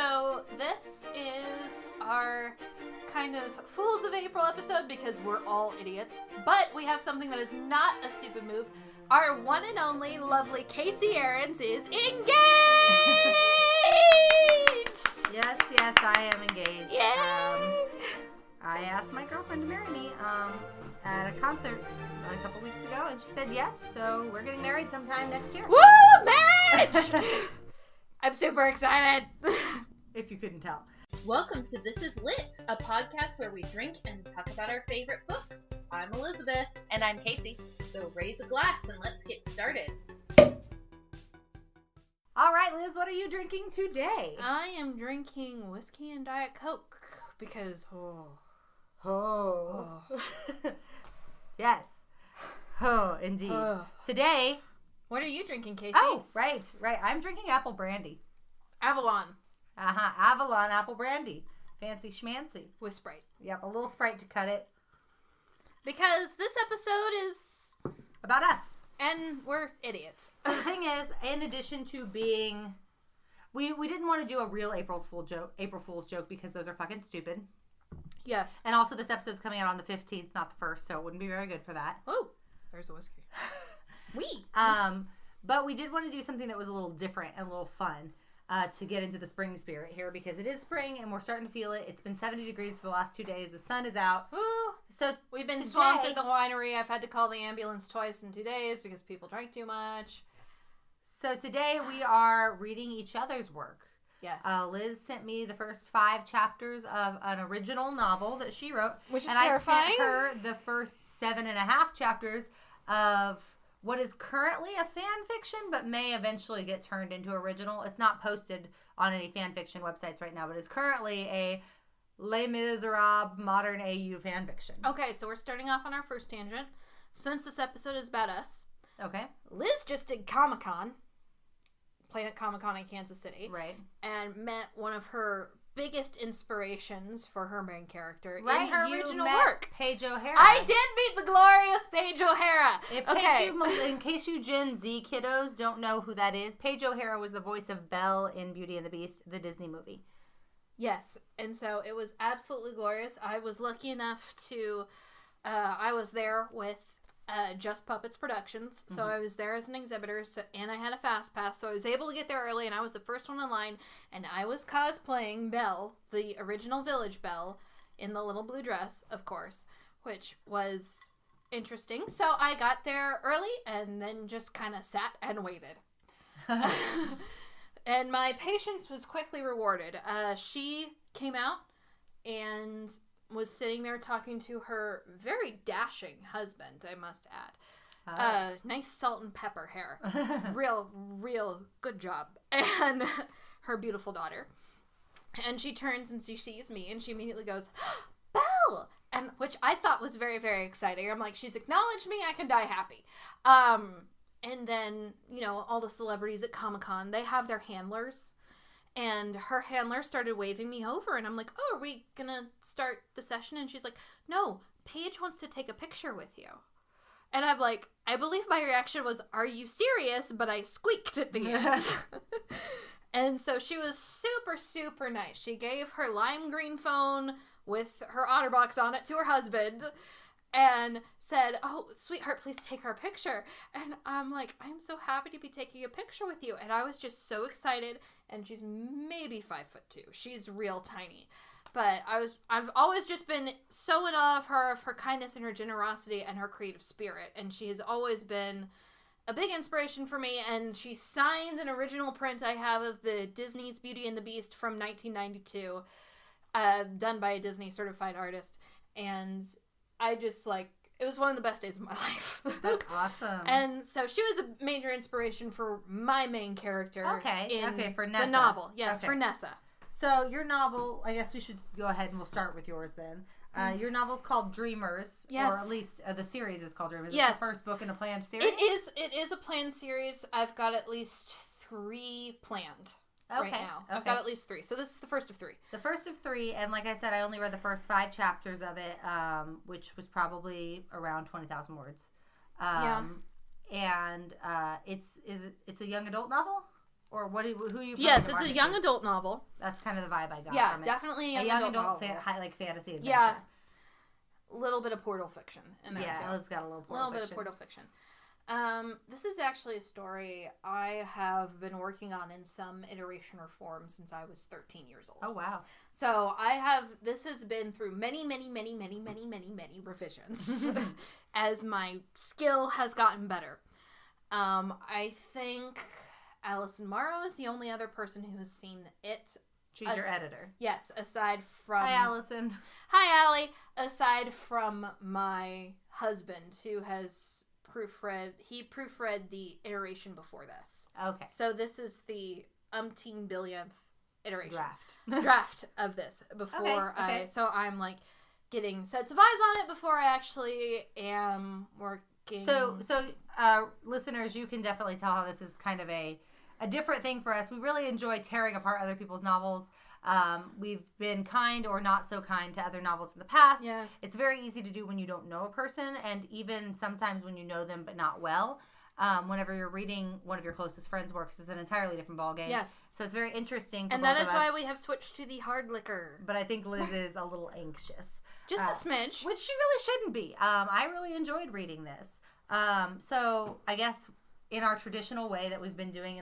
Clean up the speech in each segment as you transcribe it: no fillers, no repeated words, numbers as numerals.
So this is our kind of Fools of April episode because we're all idiots. But we have something that is not a stupid move. Our one and only lovely Casey Aarons is engaged! Yes, I am engaged. Yay! I asked my girlfriend to marry me at a concert a couple weeks ago, and she said yes, so we're getting married sometime next year. Woo! Marriage! I'm super excited. If you couldn't tell. Welcome to This Is Lit, a podcast where we drink and talk about our favorite books. I'm Elizabeth. And I'm Casey. So raise a glass and let's get started. All right, Liz, what are you drinking today? I am drinking whiskey and Diet Coke because, Yes. Oh, indeed. Today. What are you drinking, Casey? Oh, right. I'm drinking apple brandy. Avalon. Avalon apple brandy. Fancy schmancy. With Sprite. Yep, a little Sprite to cut it. Because this episode is about us. And we're idiots. So the thing is, in addition to being... We didn't want to do a real April Fool's joke because those are fucking stupid. Yes. And also this episode's coming out on the 15th, not the 1st, so it wouldn't be very good for that. Oh, there's a whiskey. But we did want to do something that was a little different and a little fun to get into the spring spirit here because it is spring and we're starting to feel it. It's been 70 degrees for the last 2 days. The sun is out. Woo! So we've been swamped at the winery. I've had to call the ambulance twice in 2 days because people drank too much. So today we are reading each other's work. Yes. Liz sent me the first 5 chapters of an original novel that she wrote. Which is and terrifying. I sent her the first 7.5 chapters of what is currently a fan fiction, but may eventually get turned into original. It's not posted on any fan fiction websites right now, but is currently a Les Miserables modern AU fan fiction. Okay, so we're starting off on our first tangent. Since this episode is about us. Okay. Liz just did Comic-Con. Planet Comic-Con in Kansas City. Right. And met one of her biggest inspirations for her main character in right. her You original met work. Paige O'Hara. I did meet the glorious Paige O'Hara. In case you Gen Z kiddos don't know who that is, Paige O'Hara was the voice of Belle in Beauty and the Beast, the Disney movie. Yes, and so it was absolutely glorious. I was lucky enough to, I was there with Just Puppets Productions, so I was there as an exhibitor, and I had a fast pass, so I was able to get there early, and I was the first one in line, and I was cosplaying Belle, the original Village Belle, in the little blue dress, of course, which was interesting. So I got there early, and then just kind of sat and waited. And my patience was quickly rewarded. She came out and was sitting there talking to her very dashing husband, I must add. Nice salt and pepper hair. real good job. And her beautiful daughter. And she turns and she sees me and she immediately goes, Belle! And which I thought was very, very exciting. I'm like, she's acknowledged me, I can die happy. And then, all the celebrities at Comic-Con, they have their handlers. And her handler started waving me over. And I'm like, oh, are we going to start the session? And she's like, no, Paige wants to take a picture with you. And I'm like, I believe my reaction was, are you serious? But I squeaked at the end. And so she was super, super nice. She gave her lime green phone with her OtterBox on it to her husband. And said, oh, sweetheart, please take our picture. And I'm like, I'm so happy to be taking a picture with you. And I was just so excited. And she's maybe 5'2". She's real tiny. But I've always just been so in awe of her kindness and her generosity and her creative spirit. And she has always been a big inspiration for me. And she signed an original print I have of the Disney's Beauty and the Beast from 1992, done by a Disney certified artist. And I just, it was one of the best days of my life. That's awesome. And so she was a major inspiration for my main character. Okay, for Nessa. The novel. Yes, okay. For Nessa. So your novel, I guess we should go ahead and we'll start with yours then. Your novel's called Dreamers. Yes. Or at least the series is called Dreamers. Yes. It's the first book in a planned series? It is a planned series. I've got at least 3 planned. Right now. I've got at least 3. So this is the first of 3. The first of 3, and like I said, I only read the first 5 chapters of it, which was probably around 20,000 words. And it's a young adult novel? Or who are you? Yes, it's a young adult novel. That's kind of the vibe I got. Yeah, from it. Definitely a young adult fantasy adventure. Yeah, a little bit of portal fiction in there too. Yeah, it's got a little portal fiction. Bit of portal fiction. This is actually a story I have been working on in some iteration or form since I was 13 years old. Oh, wow. So this has been through many revisions as my skill has gotten better. I think Alison Morrow is the only other person who has seen it. She's your editor. Yes, aside from... Hi, Allison. Hi, Allie. Aside from my husband, who has proofread the iteration before this. Okay. So this is the umpteen billionth iteration. Draft of this before okay. So I'm like getting sets of eyes on it before I actually am working. So listeners, you can definitely tell how this is kind of a different thing for us. We really enjoy tearing apart other people's novels. We've been kind or not so kind to other novels in the past. Yes. It's very easy to do when you don't know a person, and even sometimes when you know them but not well. Whenever you're reading one of your closest friends' works, it's an entirely different ballgame. Yes. So it's very interesting for and both that is of us. why we have switched to the hard liquor. But I think Liz is a little anxious. Just a smidge. Which she really shouldn't be. I really enjoyed reading this. So I guess in our traditional way that we've been doing,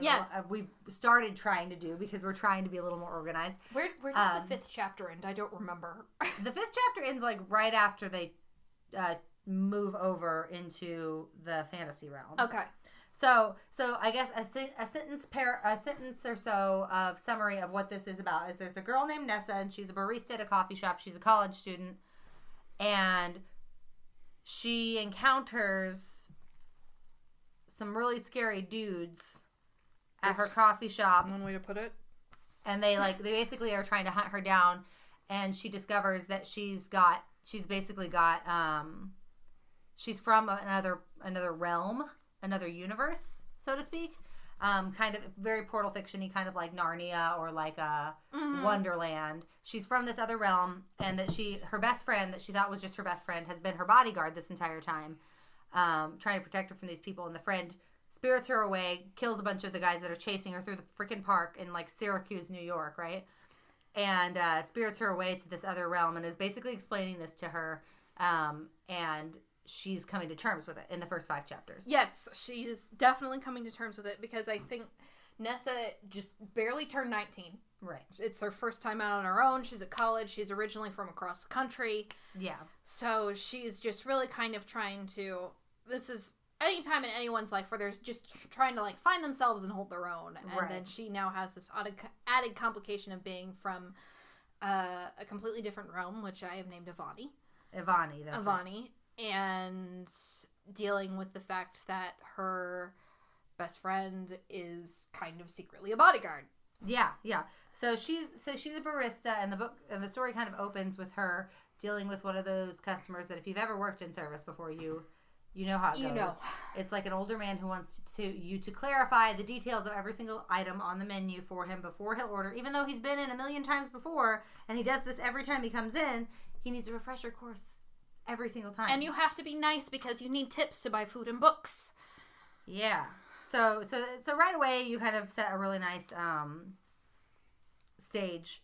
we've started trying to do, because we're trying to be a little more organized. Where does the fifth chapter end? I don't remember. The fifth chapter ends like right after they move over into the fantasy realm. Okay. So I guess a sentence or so of summary of what this is about is there's a girl named Nessa, and she's a barista at a coffee shop. She's a college student, and she encounters some really scary dudes at her coffee shop. One way to put it. And they basically are trying to hunt her down, and she discovers that she's from another realm, another universe, so to speak. Kind of very portal fiction-y, kind of like Narnia or like a Wonderland. She's from this other realm, and that her best friend, that she thought was just her best friend, has been her bodyguard this entire time, trying to protect her from these people. And the friend spirits her away, kills a bunch of the guys that are chasing her through the freaking park in like Syracuse, New York, right? And spirits her away to this other realm, and is basically explaining this to her, and she's coming to terms with it in the first 5 chapters. Yes, she's definitely coming to terms with it, because I think Nessa just barely turned 19. Right. It's her first time out on her own. She's at college. She's originally from across the country. Yeah. So she's just really kind of trying to... This is any time in anyone's life where there's just trying to like find themselves and hold their own. And then she now has this added complication of being from a completely different realm, which I have named Ivani. Ivani, that's Ivani. Right. And dealing with the fact that her best friend is kind of secretly a bodyguard. Yeah. So she's a barista, and the story kind of opens with her dealing with one of those customers that if you've ever worked in service before, you know how it goes. You know. It's like an older man who wants you to clarify the details of every single item on the menu for him before he'll order. Even though he's been in a million times before, and he does this every time he comes in, he needs a refresher course every single time. And you have to be nice because you need tips to buy food and books. Yeah. So right away you kind of set a really nice stage,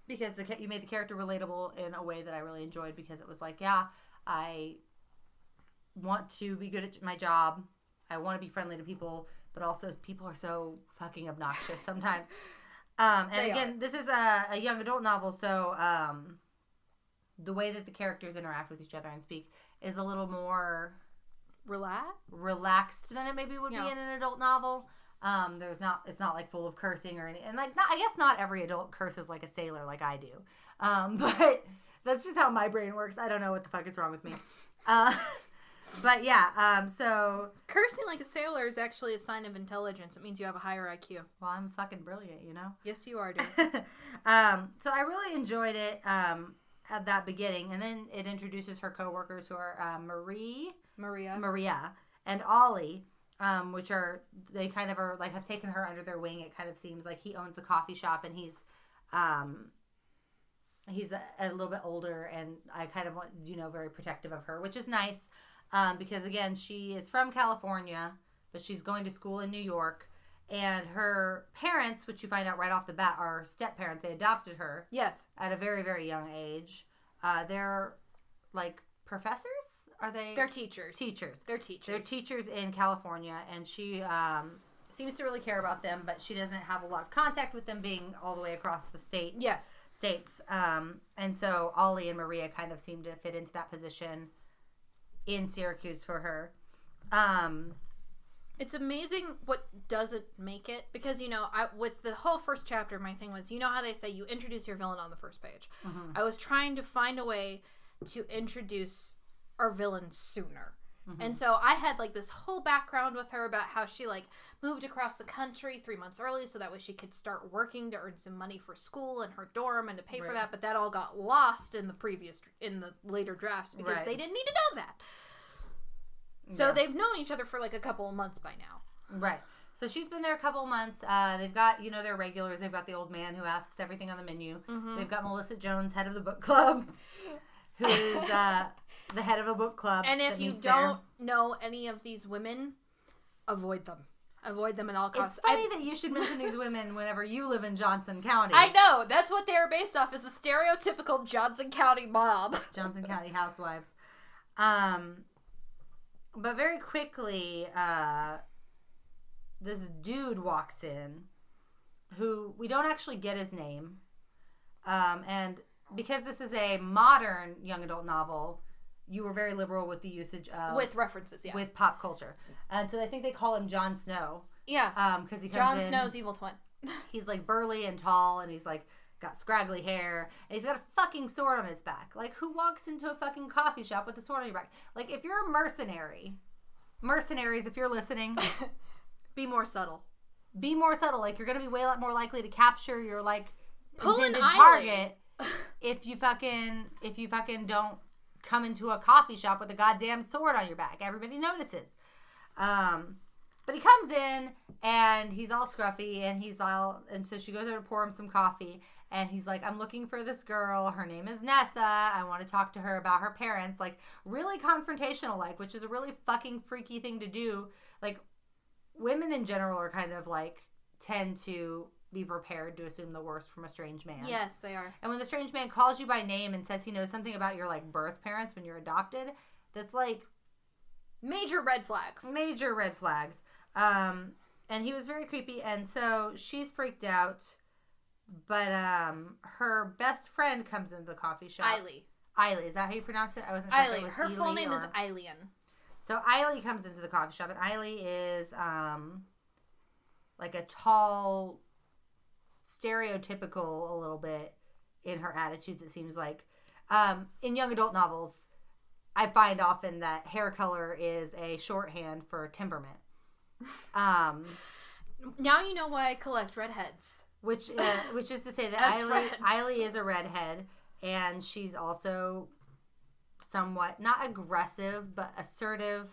because you made the character relatable in a way that I really enjoyed, because it was like, yeah, I want to be good at my job. I want to be friendly to people, but also people are so fucking obnoxious sometimes. This is a young adult novel, so the way that the characters interact with each other and speak is a little more relaxed than it maybe would be in an adult novel. It's not like full of cursing or anything. And like, I guess not every adult curses like a sailor like I do. But that's just how my brain works. I don't know what the fuck is wrong with me. But yeah, so cursing like a sailor is actually a sign of intelligence. It means you have a higher IQ. Well, I'm fucking brilliant, you know? Yes, you are, dude. So I really enjoyed it at that beginning, and then it introduces her coworkers, who are Maria, and Ollie, which are have taken her under their wing. It kind of seems like he owns a coffee shop, and he's a little bit older, and I kind of want, very protective of her, which is nice. Because again, she is from California, but she's going to school in New York, And her parents, which you find out right off the bat, are step-parents. They adopted her. Yes. At a very, very young age. They're, like, professors? Are they? They're teachers. They're teachers. They're teachers in California, and she seems to really care about them, but she doesn't have a lot of contact with them being all the way across the state. Yes. States. And so Ollie and Maria kind of seem to fit into that position in Syracuse for her. It's amazing what doesn't make it, because, you know, with the whole first chapter, my thing was, you know how they say you introduce your villain on the first page. Mm-hmm. I was trying to find a way to introduce our villain sooner. Mm-hmm. And so I had, like, this whole background with her about how she, like, moved across the country 3 months early so that way she could start working to earn some money for school and her dorm and to pay for that, but that all got lost in the later drafts because they didn't need to know that. So they've known each other for like a couple of months by now. Right. So she's been there a couple of months. They've got, you know, their regulars. They've got the old man who asks everything on the menu. Mm-hmm. They've got Melissa Jones, head of the book club, who is the head of the book club. And if you don't know any of these women, avoid them. Avoid them at all costs. It's funny that you should mention these women whenever you live in Johnson County. I know. That's what they are based off, is the stereotypical Johnson County mob. Johnson County housewives. But very quickly, this dude walks in who we don't actually get his name. And because this is a modern young adult novel, you were very liberal with the usage of... With references, yes. With pop culture. And so I think they call him Jon Snow. Yeah. Because he comes Jon Snow's evil twin. He's like burly and tall, and he's like got scraggly hair, and he's got a fucking sword on his back. Like, who walks into a fucking coffee shop with a sword on your back? Like, if you're a mercenaries, if you're listening, be more subtle. Be more subtle. Like, you're gonna be way more likely to capture your like intended target if you fucking don't come into a coffee shop with a goddamn sword on your back. Everybody notices. But he comes in and he's all scruffy and so she goes over to pour him some coffee and he's like, I'm looking for this girl. Her name is Nessa. I want to talk to her about her parents. Like, really confrontational, like, which is a really fucking freaky thing to do. Like, women in general are kind of like, tend to be prepared to assume the worst from a strange man. Yes, they are. And when the strange man calls you by name and says he knows something about your like birth parents when you're adopted, that's like major red flags. Major red flags. And he was very creepy, and so she's freaked out. But her best friend comes into the coffee shop. Eiley, is that how you pronounce it? I wasn't sure. Eiley. Her full name is Eileen. So Eiley comes into the coffee shop, and Eiley is like a tall, stereotypical a little bit in her attitudes. It seems like in young adult novels, I find often that hair color is a shorthand for temperament. Now you know why I collect redheads. Which is to say that Eiley is a redhead, and she's also somewhat not aggressive but assertive,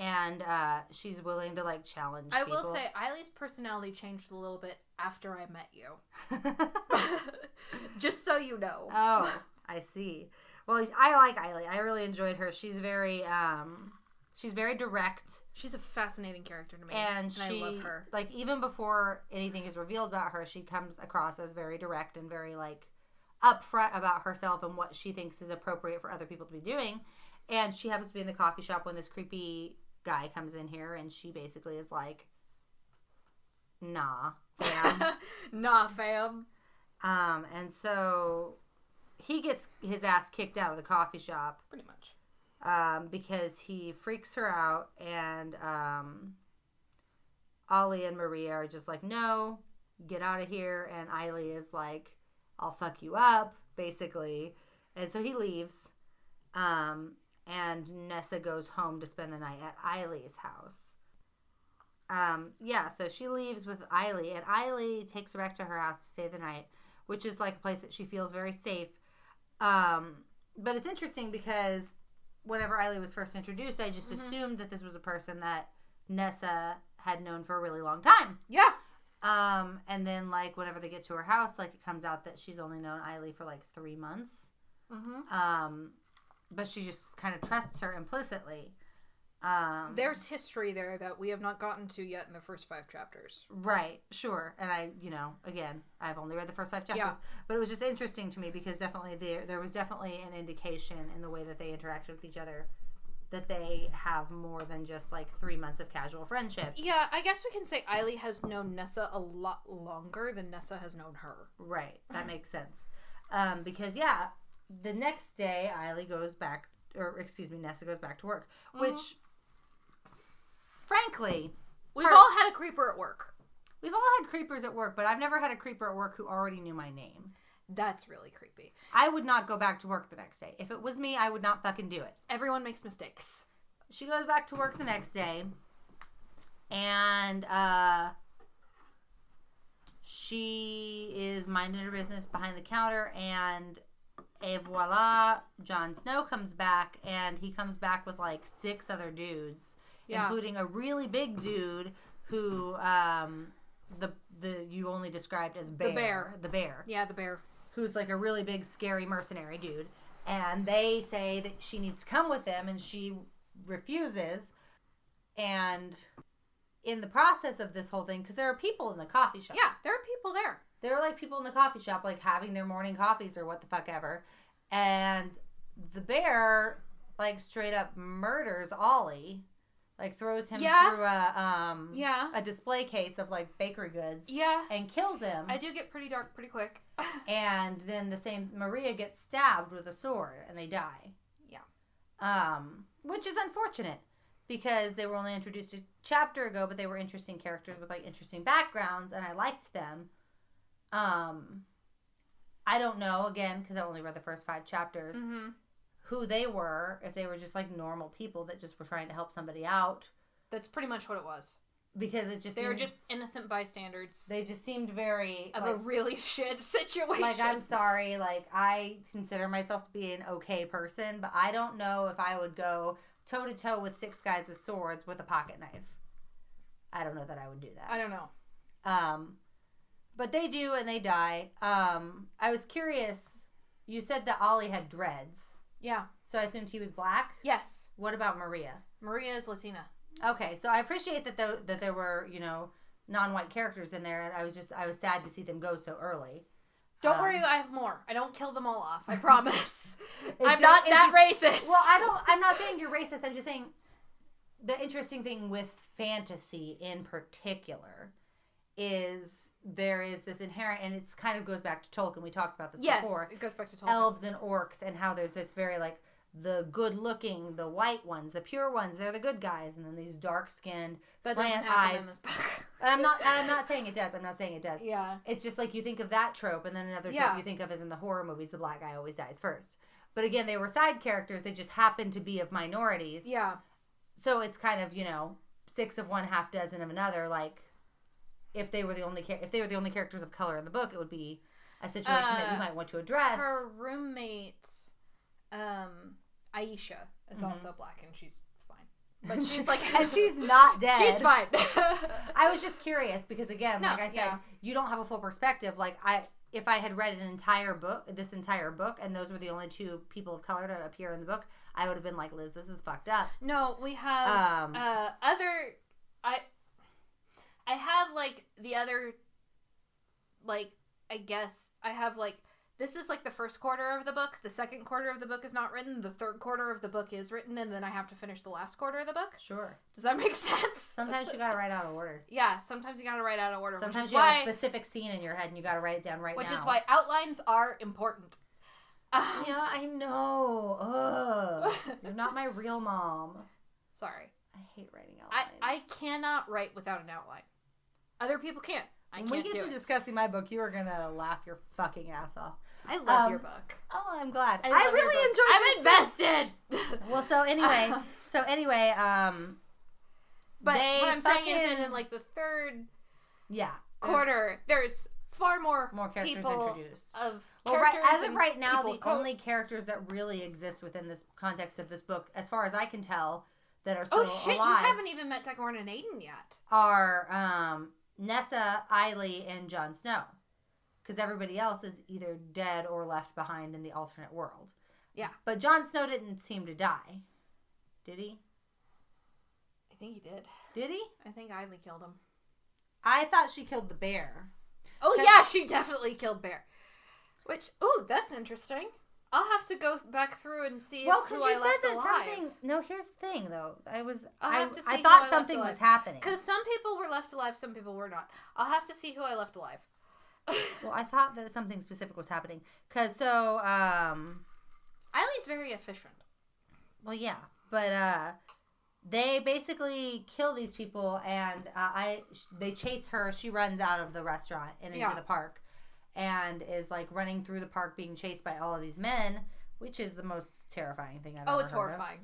and she's willing to like challenge people. I will say Eiley's personality changed a little bit after I met you. Just so you know. Oh, I see. Well, I like Eiley. I really enjoyed her. She's very direct. She's a fascinating character to me. And I love her. Like, even before anything is revealed about her, she comes across as very direct and very, like, upfront about herself and what she thinks is appropriate for other people to be doing. And she happens to be in the coffee shop when this creepy guy comes in here, and she basically is like, nah, fam. Nah, fam. And so he gets his ass kicked out of the coffee shop. Pretty much. Because he freaks her out, and Ollie and Maria are just like, no, get out of here. And Eiley is like, I'll fuck you up, basically. And so he leaves, and Nessa goes home to spend the night at Eiley's house. So she leaves with Eiley, and Eiley takes her back to her house to stay the night, which is like a place that she feels very safe. But it's interesting because whenever Eiley was first introduced, I just assumed that this was a person that Nessa had known for a really long time. Yeah. And then, like, whenever they get to her house, like, it comes out that she's only known Eiley for, like, 3 months. Mm-hmm. But she just kind of trusts her implicitly. There's history there that we have not gotten to yet in the first 5 chapters. Right, sure. And again, I've only read the first 5 chapters. Yeah. But it was just interesting to me because definitely there was definitely an indication in the way that they interacted with each other that they have more than just like 3 months of casual friendship. Yeah, I guess we can say Eiley has known Nessa a lot longer than Nessa has known her. Right, that makes sense. Because, the next day, Nessa goes back to work. Which, frankly... We've all had a creeper at work. We've all had creepers at work, but I've never had a creeper at work who already knew my name. That's really creepy. I would not go back to work the next day. If it was me, I would not fucking do it. Everyone makes mistakes. She goes back to work the next day, and she is minding her business behind the counter, and voila, Jon Snow comes back, and he comes back with like 6 other dudes, including a really big dude who you only described as Bear. The bear. Yeah, the bear. Who's like a really big, scary mercenary dude. And they say that she needs to come with them, and she refuses. And in the process of this whole thing, because there are people in the coffee shop. Yeah, there are people there. There are like people in the coffee shop like having their morning coffees or what the fuck ever. And the bear like straight up murders Ollie. Like throws him through a display case of like bakery goods. Yeah. And kills him. I do get pretty dark pretty quick. And then the same Maria gets stabbed with a sword and they die. Yeah. Which is unfortunate because they were only introduced a chapter ago, but they were interesting characters with like interesting backgrounds and I liked them. I don't know, again, because I only read the first 5 chapters, who they were, if they were just like normal people that just were trying to help somebody out. That's pretty much what it was. Because it just they were just innocent bystanders. They just seemed very of a really shit situation. Like, I'm sorry, like I consider myself to be an okay person, but I don't know if I would go toe to toe with 6 guys with swords with a pocket knife. I don't know that I would do that. I don't know. But they do, and they die. I was curious. You said that Ollie had dreads. Yeah. So I assumed he was black? Yes. What about Maria? Maria is Latina. Okay, so I appreciate that there were, non-white characters in there, and I was sad to see them go so early. Don't worry, I have more. I don't kill them all off. I promise. I'm not that racist. Well, I'm not saying you're racist. I'm just saying the interesting thing with fantasy in particular is there is this inherent, and it kind of goes back to Tolkien. We talked about this before. Yes, it goes back to Tolkien. Elves and orcs, and how there's this very, like, the good-looking, the white ones, the pure ones, they're the good guys, and then these dark-skinned, slant eyes. In this book. I'm not saying it does. I'm not saying it does. Yeah. It's just like you think of that trope, and then another trope you think of is in the horror movies, the black guy always dies first. But again, they were side characters. They just happened to be of minorities. Yeah. So it's kind of, 6 of one, half dozen of another, like, if they were the only characters of color in the book, it would be a situation that you might want to address. Her roommate, Aisha, is also black, and she's fine. But she's like, and she's not dead. She's fine. I was just curious because, again, like I said, you don't have a full perspective. Like if I had read this entire book, and those were the only 2 people of color to appear in the book, I would have been like, Liz, this is fucked up. No, we have I have, like, the other, like, I guess, I have, like, this is, like, the first quarter of the book. The second quarter of the book is not written. The third quarter of the book is written, and then I have to finish the last quarter of the book. Sure. Does that make sense? Sometimes you gotta write out of order. Yeah, sometimes you gotta write out of order. Sometimes you have a specific scene in your head, and you gotta write it down right now. Which is why outlines are important. Yeah, I know. Ugh. You're not my real mom. Sorry. I hate writing outlines. I cannot write without an outline. Other people can't. When we get to discussing my book, you are going to laugh your fucking ass off. I love your book. Oh, I'm glad. I really enjoyed I'm invested. Well, so anyway, but what I'm saying is in like the third quarter, there's far more characters introduced. As of right now, the only characters that really exist within this context of this book, as far as I can tell, that are still alive. You haven't even met Dagorn and Aiden yet. Are Nessa, Eiley, and Jon Snow. Because everybody else is either dead or left behind in the alternate world. Yeah. But Jon Snow didn't seem to die. Did he? I think he did. Did he? I think Eileen killed him. I thought she killed the bear. Oh, yeah, she definitely killed Bear. Which, that's interesting. I'll have to go back through and see who I left alive. Well, because you said that something... No, here's the thing, though. I I thought something was happening. Because some people were left alive, some people were not. I'll have to see who I left alive. Well, I thought that something specific was happening. Eilee's very efficient. Well, yeah. But, they basically kill these people, and they chase her. She runs out of the restaurant and into the park, and is like running through the park, being chased by all of these men, which is the most terrifying thing I've ever heard of. It's horrifying.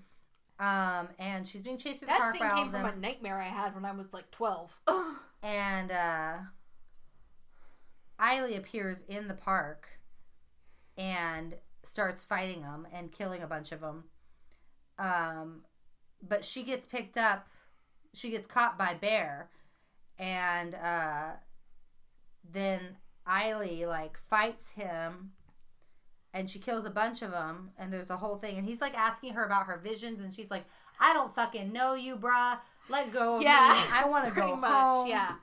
And she's being chased through the park. That scene came from a nightmare I had when I was like 12. And Eilee appears in the park and starts fighting them and killing a bunch of them. But she gets picked up. She gets caught by Bear. And then Eilee, like, fights him. And she kills a bunch of them. And there's a whole thing. And he's, like, asking her about her visions. And she's like, I don't fucking know you, bruh. Let go of me. I want to go home. Yeah.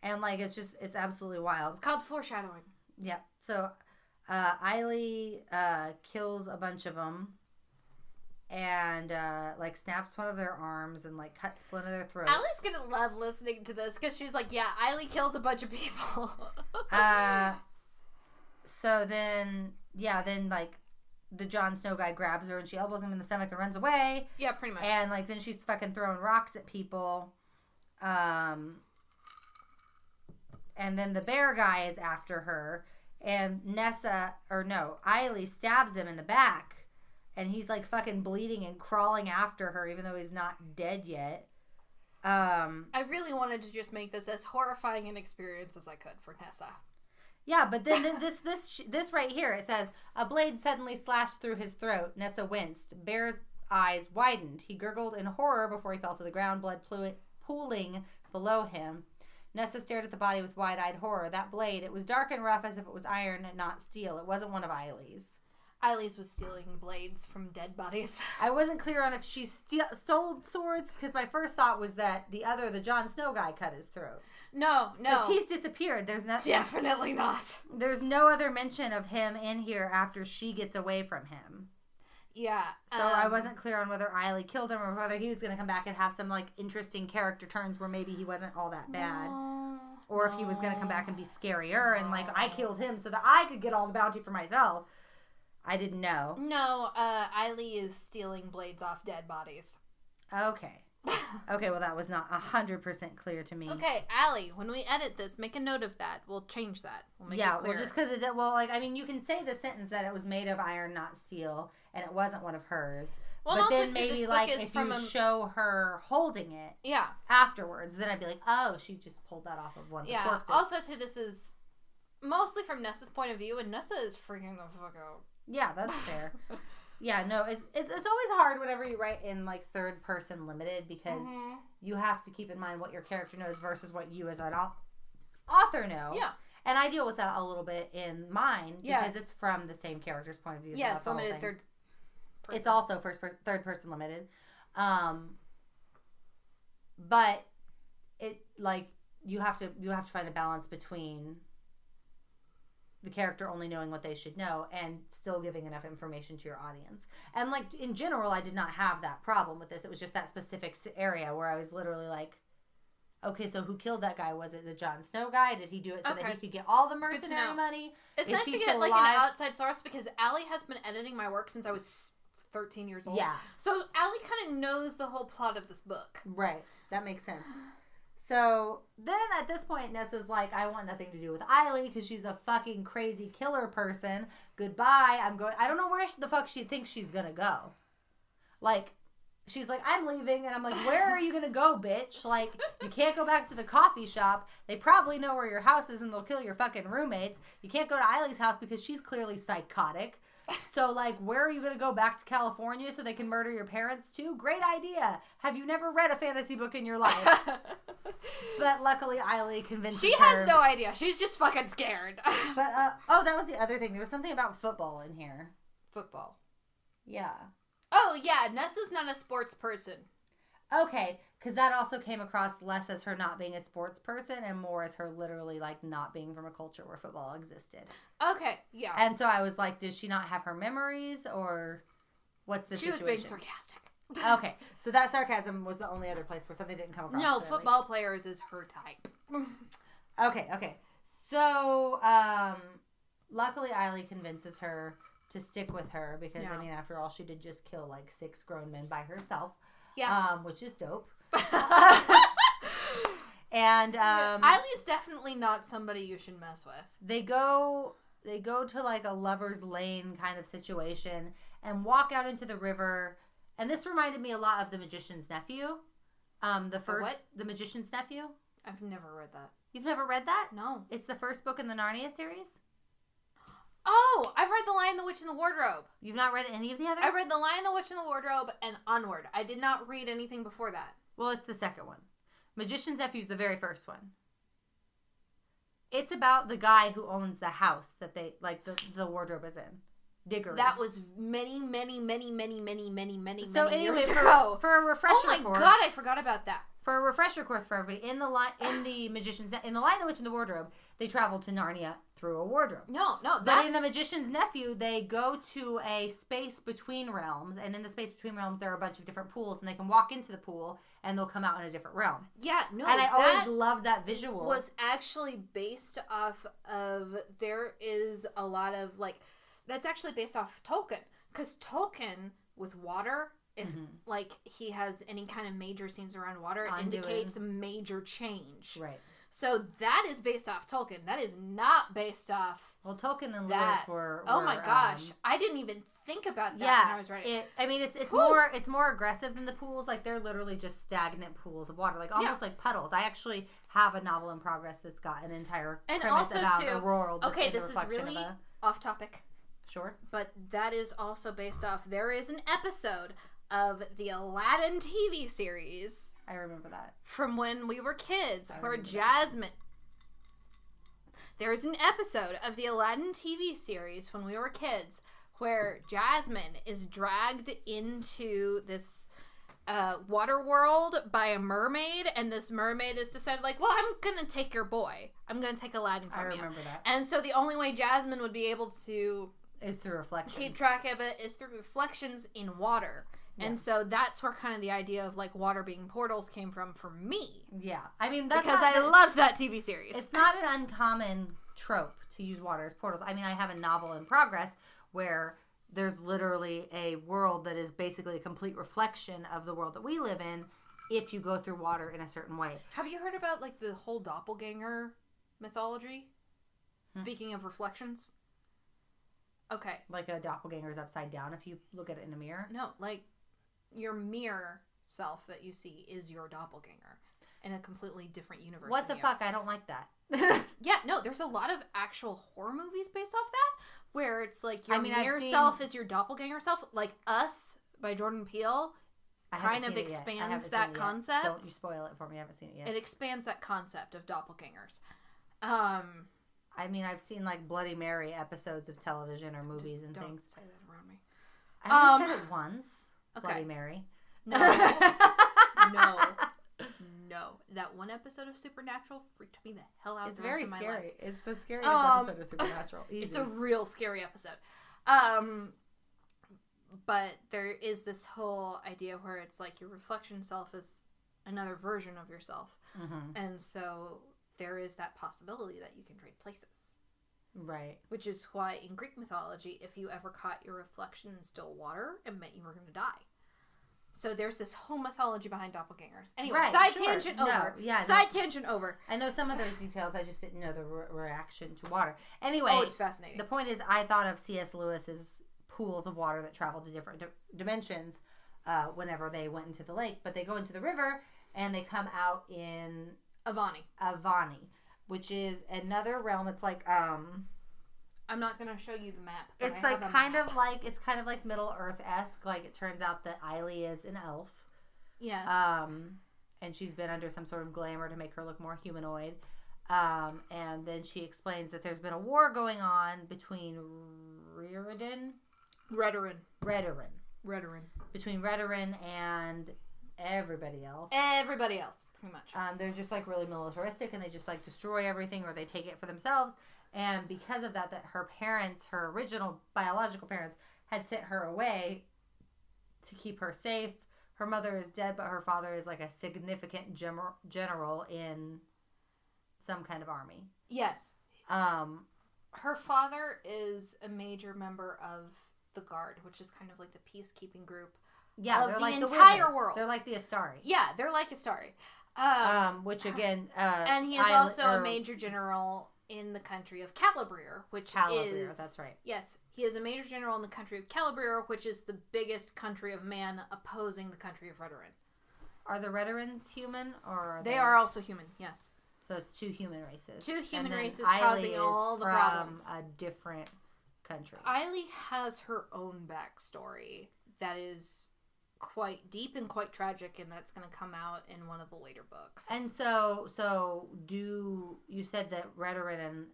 And, like, it's absolutely wild. It's called foreshadowing. Yeah. So, Eilee kills a bunch of them. And, like, snaps one of their arms and, like, cuts one of their throats. Eileen's gonna love listening to this because she's like, yeah, Eilee kills a bunch of people. So then, like, the Jon Snow guy grabs her and she elbows him in the stomach and runs away. Yeah, pretty much. And, like, then she's fucking throwing rocks at people. And then the bear guy is after her. And Eilee stabs him in the back. And he's, like, fucking bleeding and crawling after her, even though he's not dead yet. I really wanted to just make this as horrifying an experience as I could for Nessa. Yeah, but then this right here, it says, a blade suddenly slashed through his throat. Nessa winced. Bear's eyes widened. He gurgled in horror before he fell to the ground, blood pooling below him. Nessa stared at the body with wide-eyed horror. That blade, it was dark and rough as if it was iron and not steel. It wasn't one of Eilee's. Eilee's was stealing blades from dead bodies. I wasn't clear on if she stole swords, because my first thought was that the Jon Snow guy cut his throat. No. Because he's disappeared. There's nothing. Definitely not. There's no other mention of him in here after she gets away from him. Yeah. So I wasn't clear on whether Eilee killed him or whether he was going to come back and have some, like, interesting character turns where maybe he wasn't all that bad. Or if he was going to come back and be scarier and, like, I killed him so that I could get all the bounty for myself. I didn't know. No, Eilee is stealing blades off dead bodies. Okay. Okay, well, that was not 100% clear to me. Okay, Allie, when we edit this, make a note of that. We'll change that. We'll make it clearer. Well, just because you can say the sentence that it was made of iron, not steel, and it wasn't one of hers. Well, but then maybe, like, if you show her holding it afterwards, then I'd be like, oh, she just pulled that off of one of the corpses. Also, too, this is mostly from Nessa's point of view, and Nessa is freaking the fuck out. Yeah, that's fair. Yeah, no, it's always hard whenever you write in, like, third person limited because you have to keep in mind what your character knows versus what you as an author know. Yeah. And I deal with that a little bit in mine because it's from the same character's point of view. Yes, limited third person. It's also third person limited. But it, like, you have to find the balance between the character only knowing what they should know and still giving enough information to your audience. And, like, in general, I did not have that problem with this. It was just that specific area where I was literally like, okay, so who killed that guy? Was it the Jon Snow guy? Did he do it so that he could get all the mercenary money? It's nice to get, like, an outside source because Allie has been editing my work since I was 13 years old. Yeah. So Allie kind of knows the whole plot of this book. Right. That makes sense. So then at this point, Nessa's like, I want nothing to do with Eilee because she's a fucking crazy killer person. Goodbye. I don't know where the fuck she thinks she's going to go. Like, she's like, I'm leaving. And I'm like, where are you going to go, bitch? Like, you can't go back to the coffee shop. They probably know where your house is and they'll kill your fucking roommates. You can't go to Eilee's house because she's clearly psychotic. So, like, where are you going to go back to California so they can murder your parents too? Great idea. Have you never read a fantasy book in your life? But luckily, Eilee convinces her. She has no idea. She's just fucking scared. But, that was the other thing. There was something about football in here. Football. Yeah. Oh, yeah. Nessa's not a sports person. Okay, because that also came across less as her not being a sports person and more as her literally, like, not being from a culture where football existed. Okay, yeah. And so I was like, does she not have her memories, or what's the situation? She was being sarcastic. Okay, so that sarcasm was the only other place where something didn't come across. No, football players is her type. Okay. So, luckily Eiley convinces her to stick with her because, I mean, after all, she did just kill, like, 6 grown men by herself. Yeah. Which is dope. And, Eiley's definitely not somebody you should mess with. They go to, like, a lover's lane kind of situation and walk out into the river. And this reminded me a lot of The Magician's Nephew. The Magician's Nephew. I've never read that. You've never read that? No. It's the first book in the Narnia series. Oh, I've read The Lion, the Witch, and the Wardrobe. You've not read any of the others? I read The Lion, the Witch, and the Wardrobe and Onward. I did not read anything before that. Well, it's the second one. Magician's Nephew is the very first one. It's about the guy who owns the house that they, like, the wardrobe is in. Diggory. That was many so anyway, years ago. For a refresher course. Oh my god, I forgot about that. For a refresher course for everybody, in the Lion, the Witch, and the Wardrobe, they travel to Narnia through a wardrobe. No, But in The Magician's Nephew, they go to a space between realms, and in the space between realms, there are a bunch of different pools, and they can walk into the pool, and they'll come out in a different realm. Yeah, no, and I always loved that visual. Was actually based off of, there is a lot of, like, that's actually based off Tolkien. Because Tolkien, with water, if, like, he has any kind of major scenes around water, it indicates a major change. Right. So that is based off Tolkien. That is not based off... Well, Tolkien and Lewis were... Oh my gosh. I didn't even think about that when I was writing. It's more aggressive than the pools. Like, they're literally just stagnant pools of water. Like, almost like puddles. I actually have a novel in progress that's got an entire premise about a world. Okay, this is really off topic. Sure. But that is also based off... There is an episode of the Aladdin TV series... I remember that. From when we were kids, where Jasmine... There's an episode of the Aladdin TV series when we were kids where Jasmine is dragged into this water world by a mermaid, and this mermaid is decided, like, well, I'm going to take your boy. I'm going to take Aladdin from you. I remember that. And so the only way Jasmine would be able to... is through reflections. Keep track of it is through reflections in water. Yeah. And so that's where kind of the idea of, like, water being portals came from for me. Yeah. I mean, that's because I loved that TV series. It's not an uncommon trope to use water as portals. I mean, I have a novel in progress where there's literally a world that is basically a complete reflection of the world that we live in if you go through water in a certain way. Have you heard about, like, the whole doppelganger mythology? Speaking of reflections? Okay. Like a doppelganger is upside down if you look at it in a mirror? No, like... Your mirror self that you see is your doppelganger in a completely different universe. What the fuck? I don't like that. Yeah, no, there's a lot of actual horror movies based off that where it's like your mirror self is your doppelganger self. Like Us by Jordan Peele kind of expands that concept. Don't you spoil it for me. I haven't seen it yet. It expands that concept of doppelgangers. I mean, I've seen like Bloody Mary episodes of television or movies and things. Don't say that around me. I only said it once. Okay. Bloody Mary. No. No. That one episode of Supernatural freaked me the hell out. It's very scary. It's the scariest episode of Supernatural. Easy. It's a real scary episode. But there is this whole idea where it's like your reflection self is another version of yourself. Mm-hmm. And so there is that possibility that you can trade places. Right. Which is why in Greek mythology, if you ever caught your reflection in still water, it meant you were going to die. So there's this whole mythology behind doppelgangers. Anyway, tangent over. Tangent over. I know some of those details. I just didn't know the reaction to water. Anyway. Oh, it's fascinating. The point is, I thought of C.S. Lewis's pools of water that traveled to different dimensions whenever they went into the lake. But they go into the river, and they come out in... Avani. Which is another realm. It's like I'm not gonna show you the map. It's kind of like Middle Earth-esque. Like it turns out that Eiley is an elf. Yes. And she's been under some sort of glamour to make her look more humanoid. And then she explains that there's been a war going on between Redoran. Between Redoran and everybody else. Everybody else, pretty much. They're just like really militaristic, and they just like destroy everything, or they take it for themselves. And because of that her parents, her original biological parents, had sent her away to keep her safe. Her mother is dead, but her father is like a significant general in some kind of army. Yes. Her father is a major member of the Guard, which is kind of like the peacekeeping group. Yeah, of they're the like entire the world. They're like the Astari. Yeah, they're like Astari. Which again, and he is also a major general in the country of Calibrir, which is... that's right. Yes, he is a major general in the country of Calibrir, which is the biggest country of man opposing the country of Redoran. Are the Redorans human, or are they are also human? Yes. So it's two human races. Two human races Eiley causing all the problems. From a different country. Eiley has her own backstory that is quite deep and quite tragic, and that's going to come out in one of the later books. And so you said that Redoran and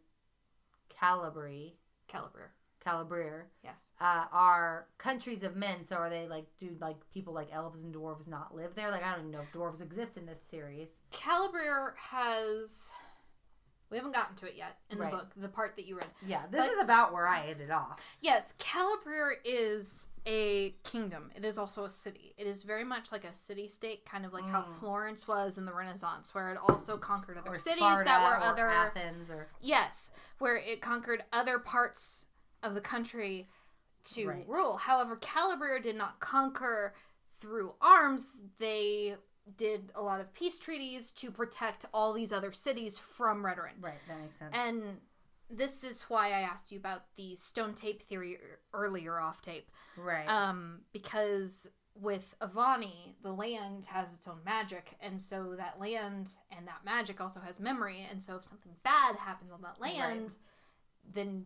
Calibrir, yes, are countries of men. So are they like, do like people like elves and dwarves not live there? Like, I don't even know if dwarves exist in this series. Calibrir has... We haven't gotten to it yet in the book, the part that you read. Yeah, this is about where I ended off. Yes, Calibrir is a kingdom. It is also a city. It is very much like a city-state, kind of like how Florence was in the Renaissance, where it also conquered other cities Sparta, that were or other... Athens, or... Yes, where it conquered other parts of the country to rule. However, Calibrir did not conquer through arms. They did a lot of peace treaties to protect all these other cities from Redoran. Right, that makes sense. And this is why I asked you about the stone tape theory earlier off tape. Right. Because with Avani, the land has its own magic, and so that land and that magic also has memory, and so if something bad happens on that land, then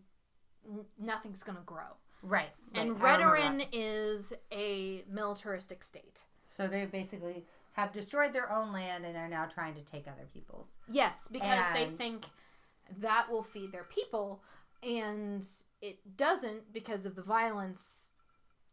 nothing's going to grow. Right. And Redoran is a militaristic state. So they basically have destroyed their own land and are now trying to take other people's. Yes, because they think that will feed their people, and it doesn't because of the violence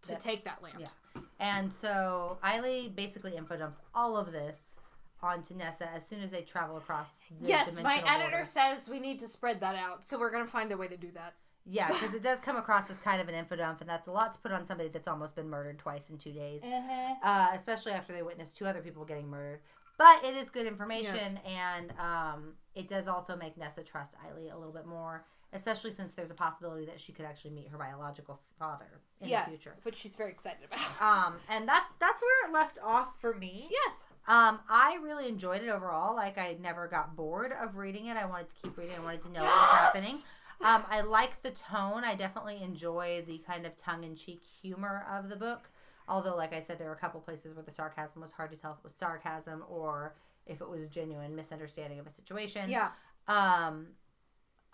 to take that land. Yeah. And so Eiley basically info dumps all of this onto Nessa as soon as they travel across the dimensional my editor border. says we need to spread that out, so we're going to find a way to do that. Yeah, because it does come across as kind of an info dump, and that's a lot to put on somebody that's almost been murdered twice in 2 days. Especially after they witnessed 2 other people getting murdered. But it is good information, and it does also make Nessa trust Eiley a little bit more, especially since there's a possibility that she could actually meet her biological father in the future. Which she's very excited about. And that's where it left off for me. Yes. I really enjoyed it overall. Like, I never got bored of reading it. I wanted to keep reading. I wanted to know what was happening. I like the tone. I definitely enjoy the kind of tongue-in-cheek humor of the book. Although, like I said, there were a couple places where the sarcasm was hard to tell if it was sarcasm or if it was a genuine misunderstanding of a situation. Yeah.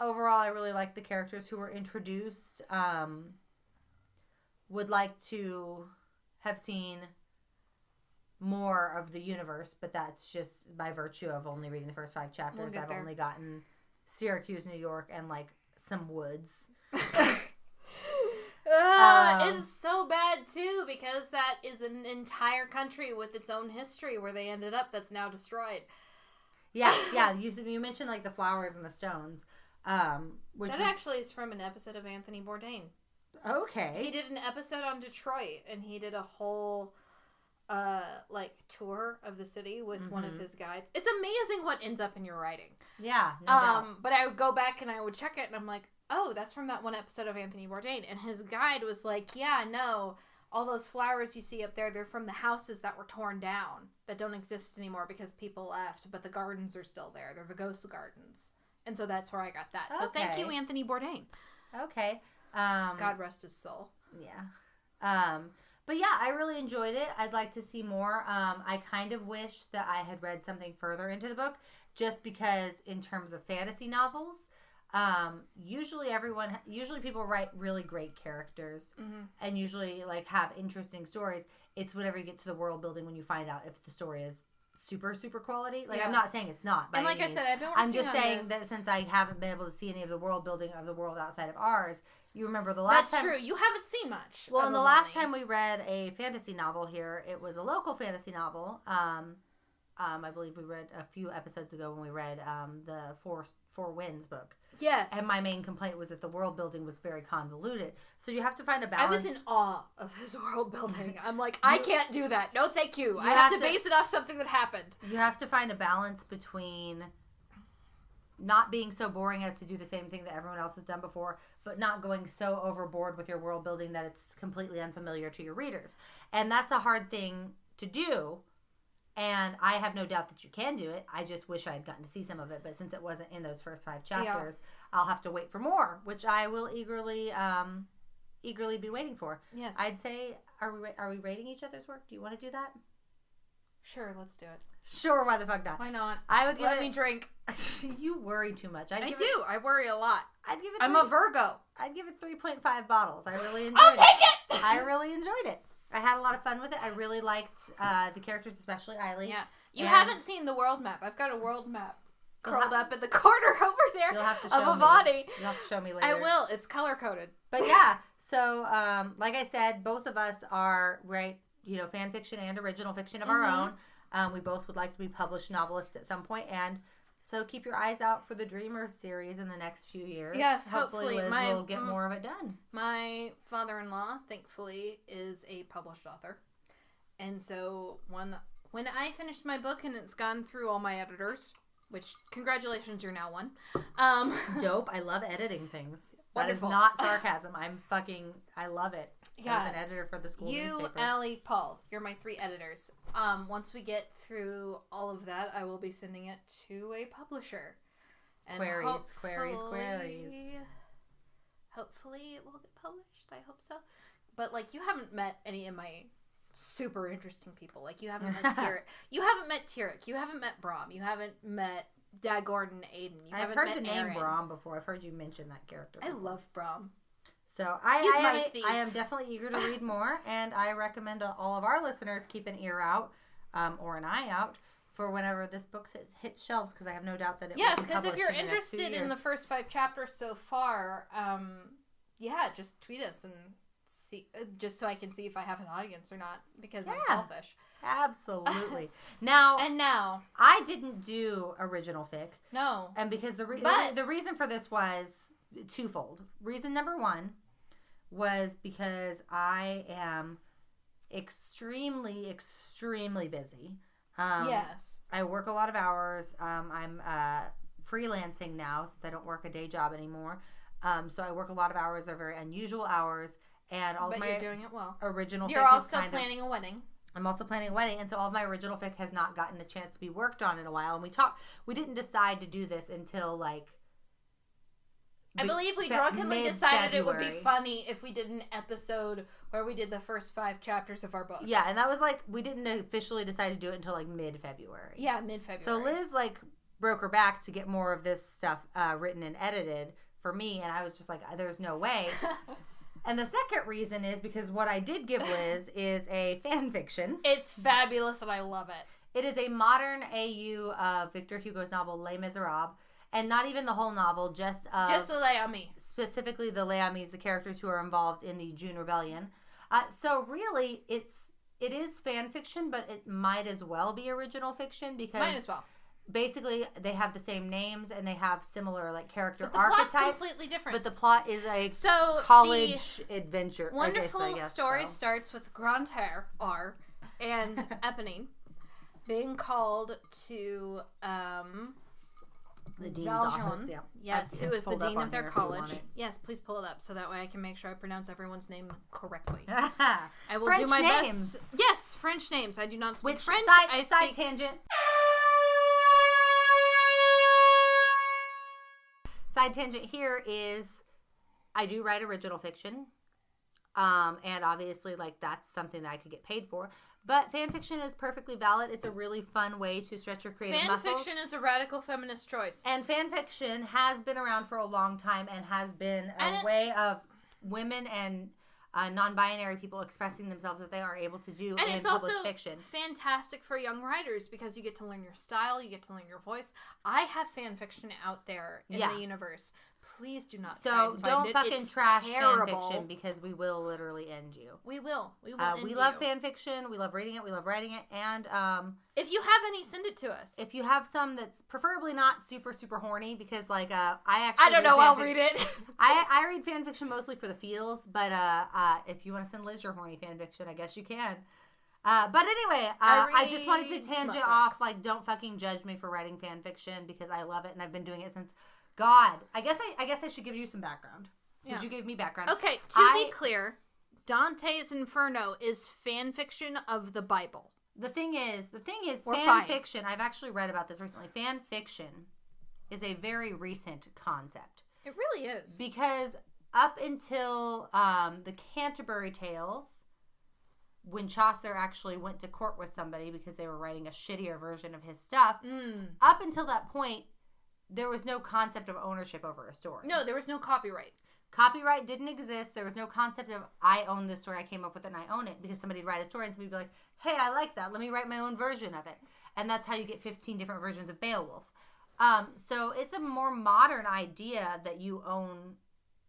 Overall, I really liked the characters who were introduced. Would like to have seen more of the universe, but that's just by virtue of only reading the first 5 chapters. I've only gotten Syracuse, New York, and like some woods. It's so bad too, because that is an entire country with its own history where they ended up that's now destroyed. Yeah. You mentioned like the flowers and the stones. Which that actually is from an episode of Anthony Bourdain. Okay. He did an episode on Detroit, and he did a whole tour of the city with one of his guides. It's amazing what ends up in your writing. Yeah. No doubt. But I would go back and I would check it, and I'm like, oh, that's from that one episode of Anthony Bourdain. And his guide was like, yeah, no, all those flowers you see up there, they're from the houses that were torn down, that don't exist anymore because people left, but the gardens are still there. They're the ghost gardens. And so that's where I got that. So thank you, Anthony Bourdain. Okay. God rest his soul. Yeah. But yeah, I really enjoyed it. I'd like to see more. I kind of wish that I had read something further into the book, just because in terms of fantasy novels, usually people write really great characters and usually like have interesting stories. It's whenever you get to the world building when you find out if the story is super quality. Like I'm not saying it's not. And like I said, I've been working I'm just on saying this. that since I haven't been able to see any of the world building of the world outside of ours, you remember the last time. That's true. You haven't seen much. Well, and the last time we read a fantasy novel here, it was a local fantasy novel. I believe we read a few episodes ago when we read the Four Winds book. Yes. And my main complaint was that the world building was very convoluted. So you have to find a balance. I was in awe of his world building. I'm like, I can't do that. No, thank you. I have to base it off something that happened. You have to find a balance between not being so boring as to do the same thing that everyone else has done before, but not going so overboard with your world building that it's completely unfamiliar to your readers. And that's a hard thing to do. And I have no doubt that you can do it. I just wish I had gotten to see some of it. But since it wasn't in those first 5 chapters, I'll have to wait for more, which I will eagerly be waiting for. Yes. I'd say, are we rating each other's work? Do you want to do that? Sure, let's do it. Sure, why the fuck not? Why not? I would give Let me drink. You worry too much. I do. I worry a lot. I'd give it. I'm a Virgo. I'd give it 3.5 bottles. I really enjoyed I'll take it. I really enjoyed it. I had a lot of fun with it. I really liked the characters, especially Eiley. Yeah. You haven't seen the world map. I've got a world map curled up in the corner over there you'll have to show of a body. You'll have to show me later. I will. It's color coded. But yeah, so like I said, both of us are fan fiction and original fiction of our own. We both would like to be published novelists at some point, and so keep your eyes out for the Dreamers series in the next few years. Yes, hopefully Liz will get more of it done. My father-in-law, thankfully, is a published author, and so when I finished my book and it's gone through all my editors, which congratulations, you're now one. Dope. I love editing things. Wonderful. That is not sarcasm. I love it. Yeah. I was an editor for the school newspaper. You, Allie, Paul, you're my 3 editors. Once we get through all of that, I will be sending it to a publisher. And queries. Hopefully it will get published. I hope so. But you haven't met any of my super interesting people. You haven't met Tyrek. You haven't met Tyrek. You haven't met Brom. You haven't met Dad Gordon, Aiden. I've heard the name Brom before. I've heard you mention that character before. I love Brom. So I am definitely eager to read more, and I recommend all of our listeners keep an ear out or an eye out for whenever this book hits shelves, because I have no doubt that it will be published. Yes, because if you're in interested in the first 5 chapters so far, just tweet us and see, just so I can see if I have an audience or not, because I'm selfish. Absolutely. Now I didn't do original fic. No. And because the reason for this was twofold. Reason number 1 was because I am extremely busy. Yes. I work a lot of hours. I'm freelancing now since I don't work a day job anymore. So I work a lot of hours. They're very unusual hours. And all of my you're doing it well. Original You're fic also planning a wedding. I'm also planning a wedding, and so all of my original fic has not gotten a chance to be worked on in a while. And we didn't decide to do this until I believe we drunkenly decided it would be funny if we did an episode where we did the first 5 chapters of our books. Yeah, and that was we didn't officially decide to do it until was just there's no way. And the second reason is because what I did give Liz is a fan fiction. It's fabulous and I love it. It is a modern AU of Victor Hugo's novel Les Miserables. And not even the whole novel, just the Les Amis. Specifically the Les Amis, the characters who are involved in the June Rebellion. So really, it is fan fiction, but it might as well be original fiction because might as well. Basically, they have the same names and they have similar character but the archetypes. Plot's completely different. But the plot is a college adventure. Wonderful story starts with Grantaire R and Eponine being called to the dean's Valjean. office. Yeah. Yes, who is the dean of their college. Yes, please pull it up so that way I can make sure I pronounce everyone's name correctly. I will French do my names. best. Yes, French names. I do not speak French. Side tangent. Side tangent here is I do write original fiction. And obviously, that's something that I could get paid for. But fan fiction is perfectly valid. It's a really fun way to stretch your creative muscles. Fan fiction is a radical feminist choice. And fan fiction has been around for a long time and has been a way of women and non-binary people expressing themselves that they are able to do and in it's published also fiction. Fantastic for young writers because you get to learn your style, you get to learn your voice. I have fan fiction out there in the universe. Please do not. So don't fucking it's trash terrible. fan fiction because we will literally end you. We will. We will. We love fan fiction. We love reading it. We love writing it. And if you have any, send it to us. if you have some that's preferably not super super horny, because like I don't know. I'll read it. I read fan fiction mostly for the feels, but if you want to send Liz your horny fan fiction, I guess you can. But anyway, I just wanted to tangent off. Like, don't fucking judge me for writing fan fiction because I love it and I've been doing it since. God, I guess I should give you some background because you gave me background. Okay, to be clear, Dante's Inferno is fan fiction of the Bible. The thing is, fan fiction. I've actually read about this recently. Fan fiction is a very recent concept. It really is because up until the Canterbury Tales, when Chaucer actually went to court with somebody because they were writing a shittier version of his stuff, up until that point, there was no concept of ownership over a story. No, there was no copyright. Copyright didn't exist. There was no concept of, I own this story, I came up with it, and I own it. Because somebody would write a story, and somebody would be like, hey, I like that. Let me write my own version of it. And that's how you get 15 different versions of Beowulf. So it's a more modern idea that you own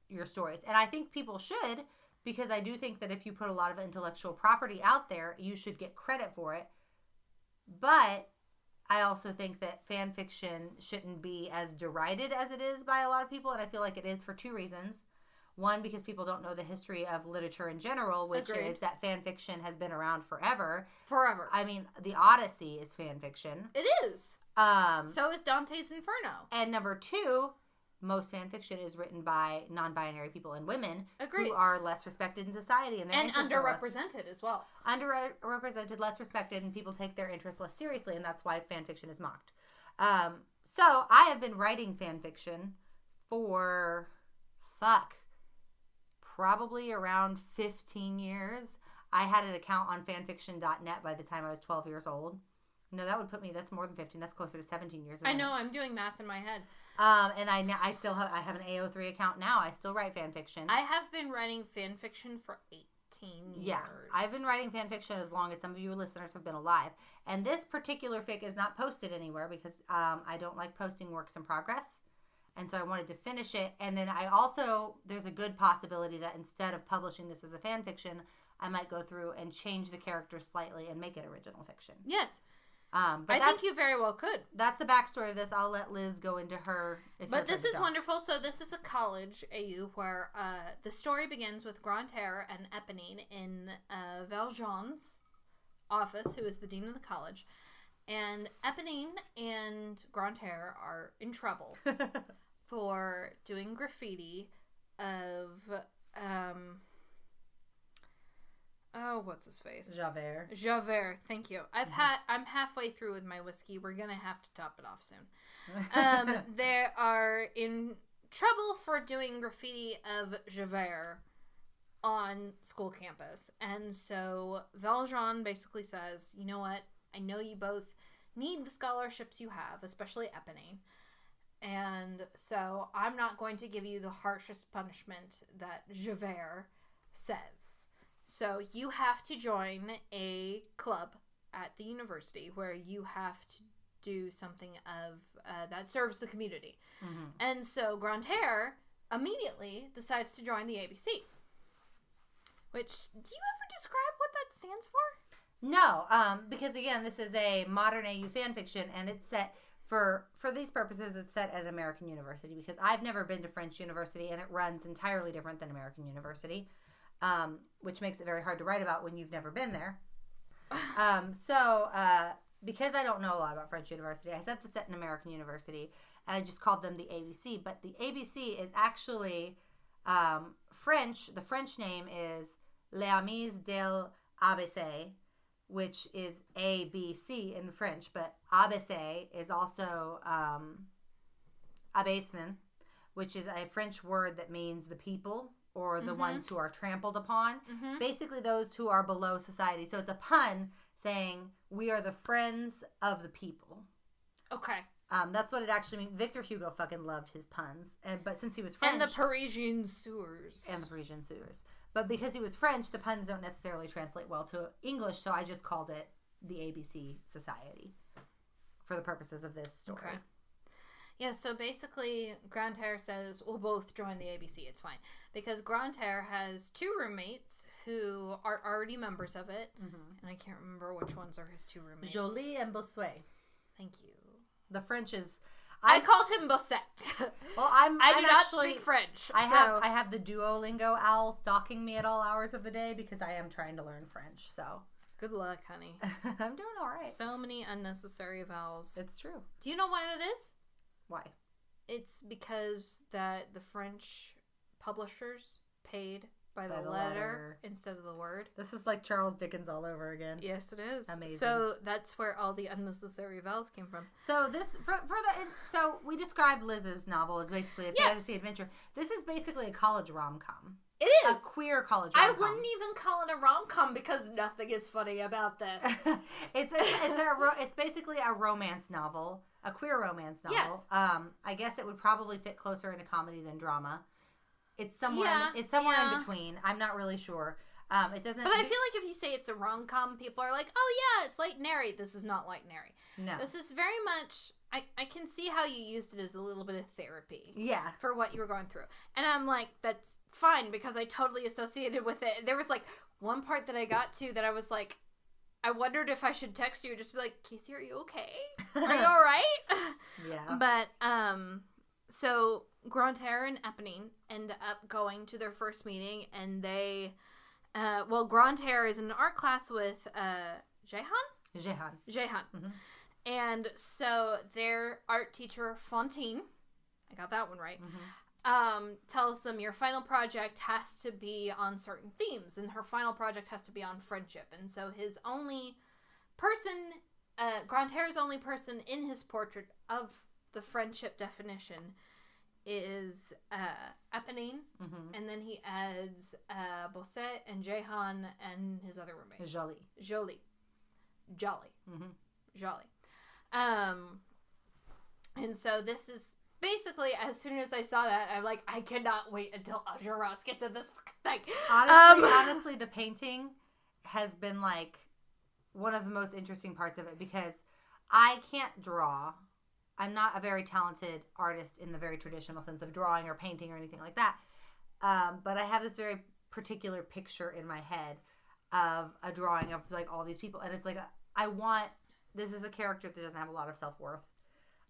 your stories. And I think people should, because I do think that if you put a lot of intellectual property out there, you should get credit for it. But I also think that fan fiction shouldn't be as derided as it is by a lot of people, and I feel like it is for two reasons. One, because people don't know the history of literature in general, which is that fan fiction has been around forever. Forever. I mean, the Odyssey is fan fiction. It is. So is Dante's Inferno. And number two, most fan fiction is written by non-binary people and women Agreed. who are less respected in society. And underrepresented as well. Underrepresented, less respected, and people take their interests less seriously, and that's why fan fiction is mocked. So I have been writing fan fiction for, probably around 15 years. I had an account on fanfiction.net by the time I was 12 years old. No, that would put me, that's more than 15. That's closer to 17 years. I know, I'm doing math in my head. And I have an AO3 account now. I still write fan fiction. I have been writing fan fiction for 18 years. Yeah, I've been writing fan fiction as long as some of you listeners have been alive. And this particular fic is not posted anywhere because I don't like posting works in progress. And so I wanted to finish it. And then there's a good possibility that instead of publishing this as a fan fiction, I might go through and change the characters slightly and make it original fiction. Yes. But I think you very well could. That's the backstory of this. I'll let Liz go into her. But this is wonderful. So this is a college AU where the story begins with Grantaire and Eponine in Valjean's office, who is the dean of the college. And Eponine and Grantaire are in trouble for doing graffiti of... what's his face? Javert, thank you. I'm halfway through with my whiskey. We're gonna have to top it off soon. They are in trouble for doing graffiti of Javert on school campus. And so Valjean basically says, you know what? I know you both need the scholarships you have, especially Eponine. And so I'm not going to give you the harshest punishment that Javert says. So you have to join a club at the university where you have to do something that serves the community. Mm-hmm. And so Grantaire immediately decides to join the ABC. Which, do you ever describe what that stands for? No, because again, this is a modern AU fanfiction, and it's set for these purposes. It's set at an American university because I've never been to French university, and it runs entirely different than American university. Which makes it very hard to write about when you've never been there. Because I don't know a lot about French university, I said it's at an American university, and I just called them the ABC. But the ABC is actually French. The French name is Les Amis de l'ABC, which is ABC in French. But ABC is also abaissement, which is a French word that means the people, or the ones who are trampled upon. Mm-hmm. Basically those who are below society. So it's a pun saying, we are the friends of the people. Okay. That's what it actually means. Victor Hugo fucking loved his puns. But since he was French... And the Parisian sewers. But because he was French, the puns don't necessarily translate well to English, so I just called it the ABC Society for the purposes of this story. Okay. Yeah, so basically, Grantaire says, we'll both join the ABC, it's fine. Because Grantaire has 2 roommates who are already members of it, and I can't remember which ones are his 2 roommates. Joly and Bossuet. Thank you. The French is... I called him Bossette. Well, I do not speak French. I have the Duolingo owl stalking me at all hours of the day because I am trying to learn French, so... Good luck, honey. I'm doing all right. So many unnecessary vowels. It's true. Do you know why that is? Why? It's because that the French publishers paid by the letter instead of the word. This is like Charles Dickens all over again. Yes, it is. Amazing. So that's where all the unnecessary vowels came from. So this so we described Liz's novel as basically a fantasy adventure. This is basically a college rom-com. It is a queer college rom-com. I wouldn't even call it a rom-com because nothing is funny about this. It's basically a romance novel, a queer romance novel. Yes. I guess it would probably fit closer into comedy than drama. It's somewhere in between. I'm not really sure. It doesn't. But I feel like if you say it's a rom-com, people are like, "Oh yeah, it's Light and Airy." This is not Light and Airy. No. This is very much. I can see how you used it as a little bit of therapy. Yeah. For what you were going through, and I'm like, that's fine because I totally associated with it. There was like one part that I got to that I was like, I wondered if I should text you or just be like, Casey, are you okay? Are you all right? Yeah. But so Grantaire and Eponine end up going to their first meeting, and they, Grantaire is in an art class with Jehan. Mm-hmm. And so their art teacher, Fantine, I got that one right, tells them your final project has to be on certain themes, and her final project has to be on friendship. And so his only person, Grantaire's only person in his portrait of the friendship definition is Eponine, and then he adds Bosset and Jehan and his other roommate. Joly. And so this is basically, as soon as I saw that, I'm like, I cannot wait until Enjolras gets in this fucking thing. Honestly, the painting has been like one of the most interesting parts of it because I can't draw. I'm not a very talented artist in the very traditional sense of drawing or painting or anything like that. But I have this very particular picture in my head of a drawing of like all these people, and it's like this is a character that doesn't have a lot of self-worth.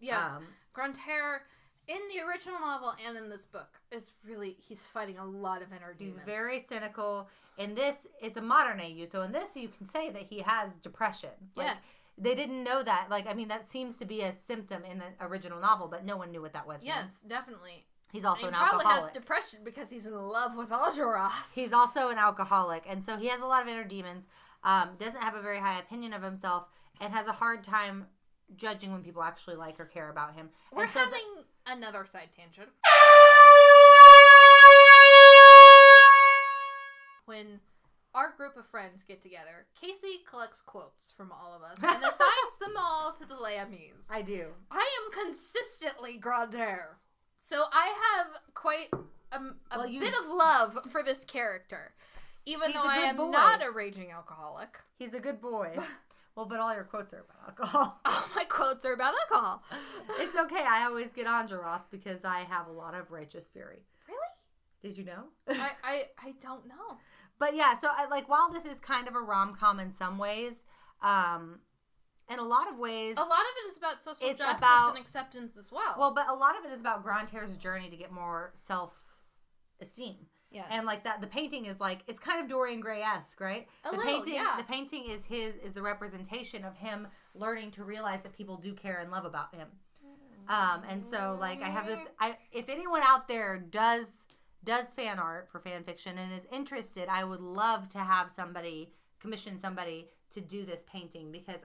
Yes. Grantaire, in the original novel and in this book, he's fighting a lot of inner demons. He's very cynical. In this, it's a modern AU, so in this you can say that he has depression. Yes. They didn't know that. That seems to be a symptom in the original novel, but no one knew what that was. Yes, definitely. He's also an alcoholic. He probably has depression because he's in love with Enjolras. He's also an alcoholic, and so he has a lot of inner demons, doesn't have a very high opinion of himself, and has a hard time judging when people actually like or care about him. We're having another side tangent. When our group of friends get together, Casey collects quotes from all of us and assigns them all to the Layamise. I do. I am consistently Grantaire. So I have quite a bit of love for this character. Even though I am not a raging alcoholic. He's a good boy. Well, but all your quotes are about alcohol. All my quotes are about alcohol. It's okay. I always get Enjolras because I have a lot of righteous fury. Really? Did you know? I don't know. But yeah, so while this is kind of a rom-com in some ways, in a lot of ways... A lot of it is about social justice and acceptance as well. Well, but a lot of it is about Grantaire's journey to get more self-esteem. Yes. And the painting is it's kind of Dorian Gray-esque, right? The painting is the representation of him learning to realize that people do care and love about him. And so I have this, if anyone out there does fan art for fan fiction and is interested, I would love to have commission somebody to do this painting because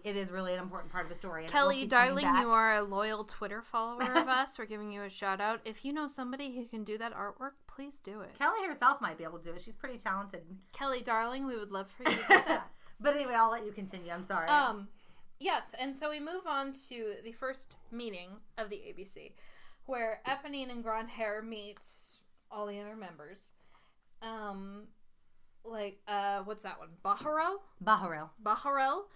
it is really an important part of the story. And Kelly, darling, you are a loyal Twitter follower of us. We're giving you a shout out. If you know somebody who can do that artwork, please do it. Kelly herself might be able to do it. She's pretty talented. Kelly, darling, we would love for you to do that. But anyway, I'll let you continue. I'm sorry. Yes, and so we move on to the first meeting of the ABC, where Eponine and Grantaire meet all the other members. What's that one? Baharel? Baharel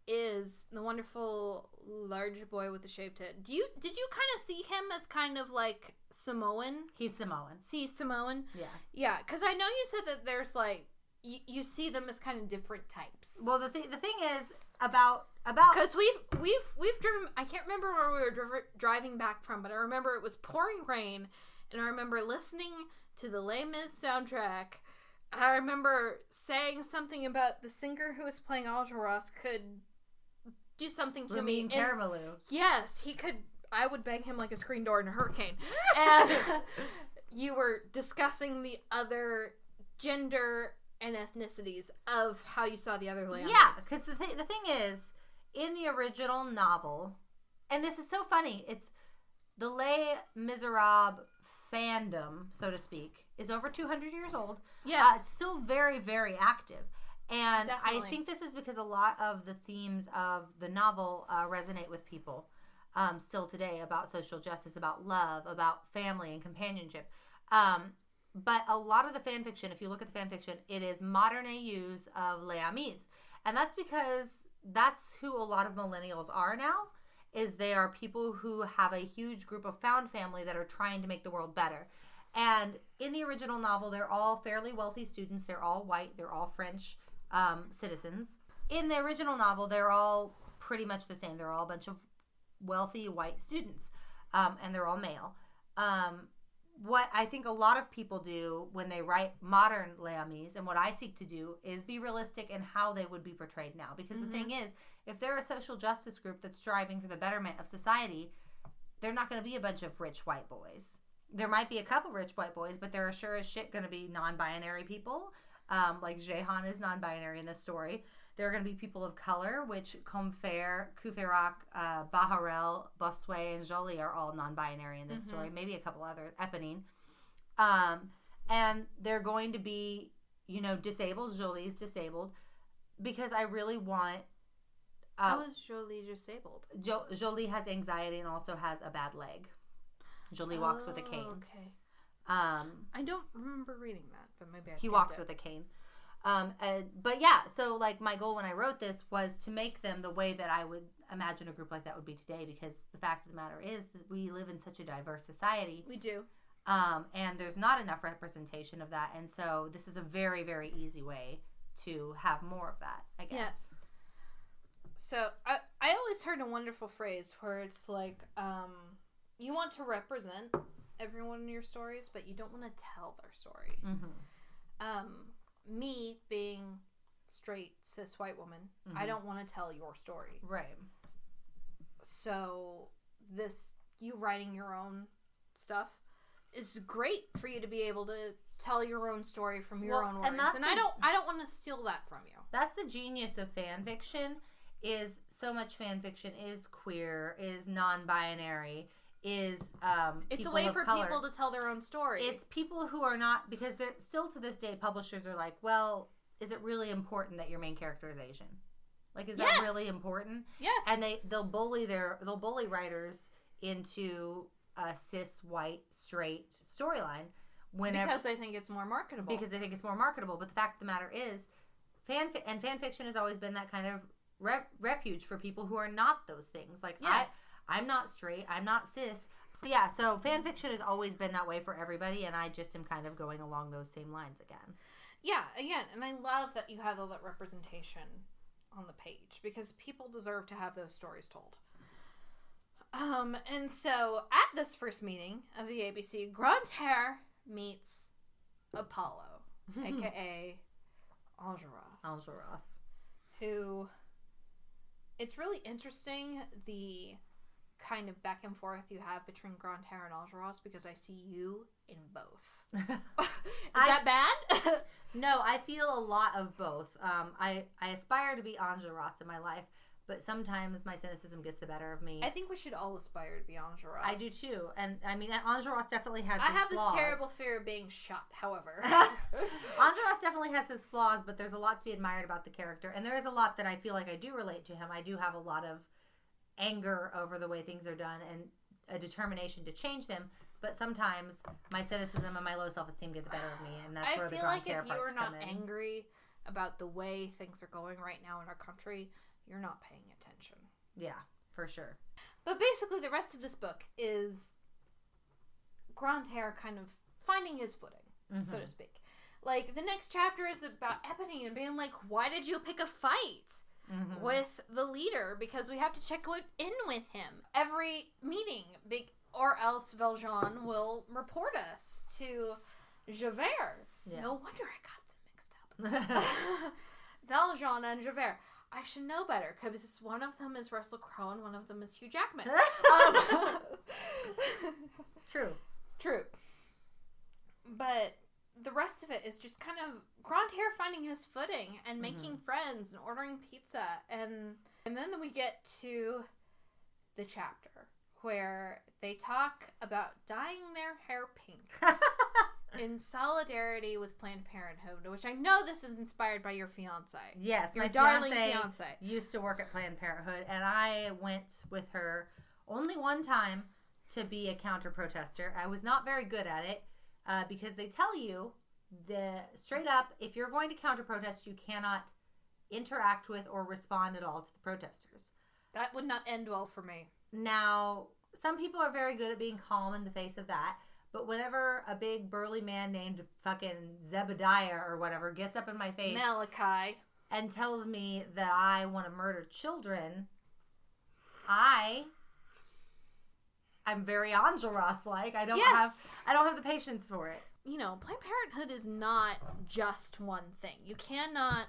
is the wonderful large boy with the shaved head. Did you kind of see him as kind of like Samoan? He's Samoan. See Samoan? Yeah. Yeah, because I know you said that there's like you see them as kind of different types. Well, the thing is about because we've driven. I can't remember where we were driving back from, but I remember it was pouring rain, and I remember listening to the Les Mis soundtrack. I remember saying something about the singer who was playing Algeros could do something to Ramin me. Caramalou. Yes, he could. I would bang him like a screen door in a hurricane. And you were discussing the other gender and ethnicities of how you saw the other lands. Yeah, because the thing is, in the original novel, and this is so funny, it's the Les Miserables fandom, so to speak, is over 200 years old. Yes. It's still very, very active. And Definitely. I think this is because a lot of the themes of the novel resonate with people still today, about social justice, about love, about family and companionship. But a lot of the fan fiction, if you look at the fan fiction, it is modern AUs of Les Amis. And that's because that's who a lot of millennials are now, is they are people who have a huge group of found family that are trying to make the world better. And in the original novel, they're all fairly wealthy students. They're all white. They're all French citizens. In the original novel, they're all pretty much the same. They're all a bunch of wealthy white students, and they're all male. What I think a lot of people do when they write modern Les Amis, and what I seek to do, is be realistic in how they would be portrayed now. Because the thing is, if they're a social justice group that's striving for the betterment of society, they're not going to be a bunch of rich white boys. There might be a couple rich white boys, but there are sure as shit going to be non-binary people. Like Jehan is non-binary in this story. There are going to be people of color, which Comfer, Kuferac, Baharel, Bossuet, and Jolie are all non-binary in this story. Maybe a couple other, Eponine. And they're going to be, disabled. Jolie's disabled. Because I really want... How is Jolie disabled? Jolie has anxiety and also has a bad leg. Jolie walks with a cane. Okay. I don't remember reading that, but maybe he walks with a cane. But yeah, so like my goal when I wrote this was to make them the way that I would imagine a group like that would be today, because the fact of the matter is that we live in such a diverse society. We do. And there's not enough representation of that. And so this is a very, very easy way to have more of that, I guess. Yes. So I always heard a wonderful phrase where it's like, you want to represent everyone in your stories, but you don't want to tell their story. Me being straight cis white woman, I don't want to tell your story. Right. So you writing your own stuff is great for you to be able to tell your own story from your own words. And I don't want to steal that from you. That's the genius of fan fiction, is so much fan fiction is queer, is non-binary, is it's a way for people to tell their own story. It's people who are not, because they're still to this day, publishers are like, well, is it really important that your main character is Asian? Like, is that really important? Yes. And they'll bully writers into a cis white straight storyline because they think it's more marketable. But the fact of the matter is, fan fiction has always been that kind of refuge for people who are not those things. Like, I'm not straight. I'm not cis. But yeah, so fan fiction has always been that way for everybody, and I just am kind of going along those same lines again. Yeah, again, and I love that you have all that representation on the page, because people deserve to have those stories told. And so at this first meeting of the ABC, Grantaire meets Apollo, aka Algeros, who, it's really interesting the kind of back and forth you have between Grantaire and Algeros, because I see you in both. Is that bad? No, I feel a lot of both. I aspire to be Algeros in my life, but sometimes my cynicism gets the better of me. I think we should all aspire to be Algeros. I do too. And I mean, Algeros definitely has his flaws. I have flaws. this terrible fear of being shot, however. Algeros definitely has his flaws, but there's a lot to be admired about the character. And there is a lot that I feel like I do relate to him. I do have a lot of anger over the way things are done and a determination to change them. But sometimes my cynicism and my low self-esteem get the better of me, and that's where the I feel like Grantaire if you are parts not come in. angry about the way things are going right now in our country, you're not paying attention. Yeah, for sure. But basically, the rest of this book is Grantaire kind of finding his footing, so to speak. Like, the next chapter is about Eponine and being like, why did you pick a fight with the leader? Because we have to check in with him every meeting, or else Valjean will report us to Javert. Yeah. No wonder I got them mixed up. Valjean and Javert. I should know better, because one of them is Russell Crowe and one of them is Hugh Jackman. True. But the rest of it is just kind of Grantaire finding his footing and making friends and ordering pizza. And then we get to the chapter where they talk about dyeing their hair pink in solidarity with Planned Parenthood, which I know this is inspired by your fiance. Yes, your my darling fiance used to work at Planned Parenthood, and I went with her only one time to be a counter-protester. I was not very good at it because they tell you straight up, if you're going to counter-protest, you cannot interact with or respond at all to the protesters. That would not end well for me. Now, some people are very good at being calm in the face of that, but whenever a big burly man named fucking Zebediah or whatever gets up in my face Malachi and tells me that I want to murder children, I'm very Enjolras-like. I don't have the patience for it. You know, Planned Parenthood is not just one thing. You cannot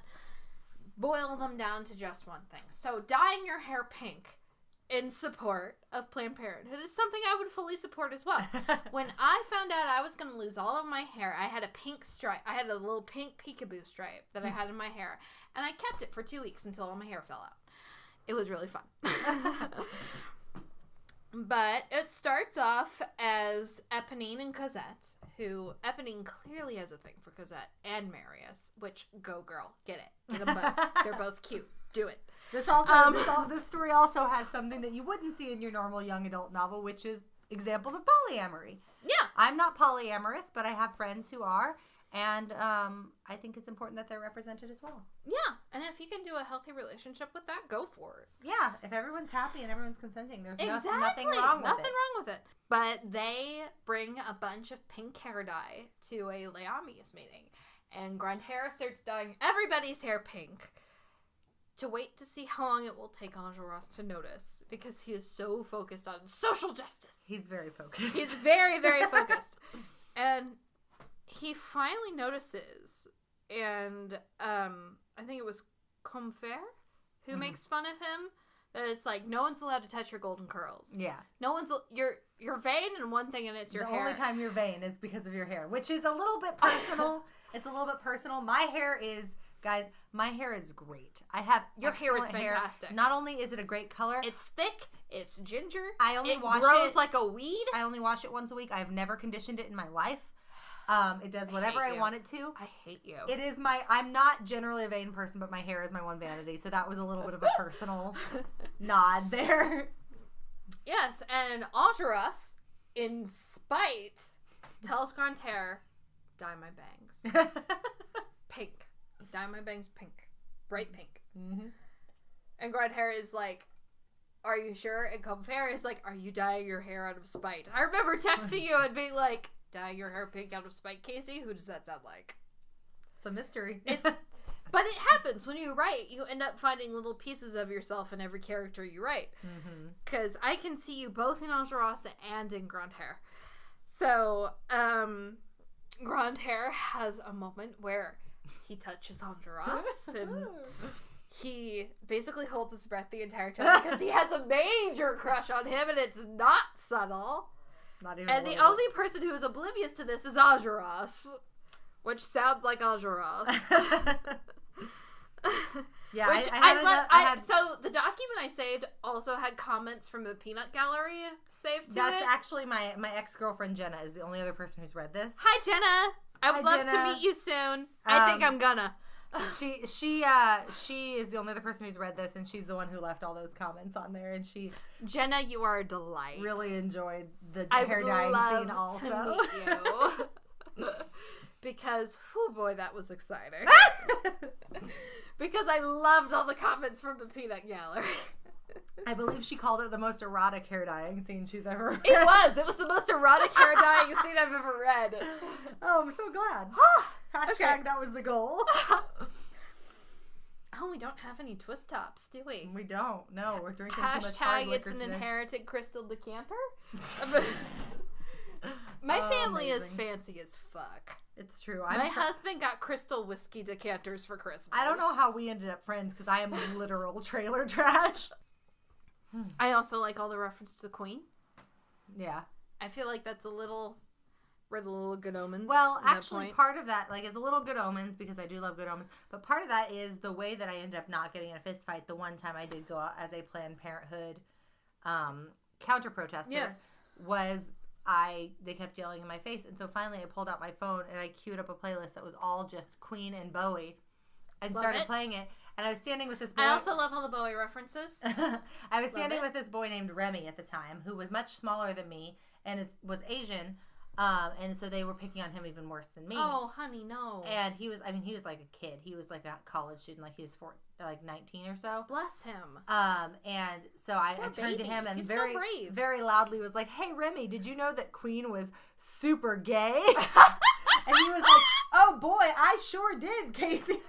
boil them down to just one thing. So dyeing your hair pink in support of Planned Parenthood is something I would fully support as well. When I found out I was going to lose all of my hair, I had a pink stripe. I had a little pink peekaboo stripe that I had in my hair. And I kept it for 2 weeks until all my hair fell out. It was really fun. But it starts off as Eponine and Cosette, who Eponine clearly has a thing for Cosette and Marius, which, go girl, get it. Get them both. They're both cute. Do it. This story also has something that you wouldn't see in your normal young adult novel, which is examples of polyamory. Yeah. I'm not polyamorous, but I have friends who are, and I think it's important that they're represented as well. Yeah, and if you can do a healthy relationship with that, go for it. Yeah, if everyone's happy and everyone's consenting, there's nothing wrong with it. But they bring a bunch of pink hair dye to a Leamis meeting, and Grantaire starts dyeing everybody's hair pink to wait to see how long it will take Enjolras to notice, because he is so focused on social justice. He's very focused. He's very, very focused. And he finally notices, and I think it was Combeferre who makes fun of him, that it's like, no one's allowed to touch your golden curls. Yeah. No one's, you're vain in one thing, and it's your hair. The only time you're vain is because of your hair, which is a little bit personal. It's a little bit personal. My hair is... Guys, my hair is great. I have your hair is fantastic. Not only is it a great color, it's thick, it's ginger. It grows like a weed. I only wash it once a week. I've never conditioned it in my life. It does whatever I want it to. I hate you. It is I'm not generally a vain person, but my hair is my one vanity, so that was a little bit of a personal nod there. Yes, and Enjolras, in spite, tells Grantaire, dye my bangs. Pink. Dye my bangs pink. Bright pink. Mm-hmm. And Grantaire is like, are you sure? And Combeferre is like, are you dyeing your hair out of spite? I remember texting you and being like, dye your hair pink out of spite, Casey? Who does that sound like? It's a mystery. But it happens when you write. You end up finding little pieces of yourself in every character you write. Because I can see you both in Enjolras and in Grantaire. So, Grantaire has a moment where he touches Enjolras, and he basically holds his breath the entire time because he has a major crush on him, and it's not subtle. Not even. And the only person who is oblivious to this is Enjolras, which sounds like Enjolras. Yeah, which so the document I saved also had comments from the Peanut Gallery saved to That's actually my ex-girlfriend Jenna is the only other person who's read this. Hi, Jenna. I would love to meet you soon. I think I'm gonna. She is the only other person who's read this, and she's the one who left all those comments on there, and she Jenna, you are a delight. really enjoyed the I hair would dyeing love scene also. to meet you. Because, oh boy, that was exciting. Because I loved all the comments from the Peanut Gallery. I believe she called it the most erotic hair dyeing scene she's ever read. It was. It was the most erotic hair dyeing scene I've ever read. Oh, I'm so glad. Hashtag Okay. that was the goal. Oh, we don't have any twist tops, do we? We don't. No, we're drinking too much hard Hashtag liquor it's an today. inherited crystal decanter. My family is amazing. fancy as fuck. It's true. My husband got crystal whiskey decanters for Christmas. I don't know how we ended up friends because I am literal trailer trash. I also like all the reference to the Queen. Yeah. I feel like that's a little good omens. Well, at that actually, point. part of that, like, it's a little good omens because I do love good omens. But part of that is the way that I ended up not getting in a fist fight the one time I did go out as a Planned Parenthood counter protester. Yes. Was they kept yelling in my face, and so finally I pulled out my phone and I queued up a playlist that was all just Queen and Bowie, and started playing it. And I was standing with this boy. I also love all the Bowie references. I was standing with this boy named Remy at the time, who was much smaller than me and was Asian. And so they were picking on him even worse than me. Oh, honey, no. And he was like a kid. He was like a college student, like he was 19 or so. Bless him. And so I turned to him and He's very, so brave. very loudly was like, "Hey, Remy, did you know that Queen was super gay?" And he was like, "Oh boy, I sure did, Casey."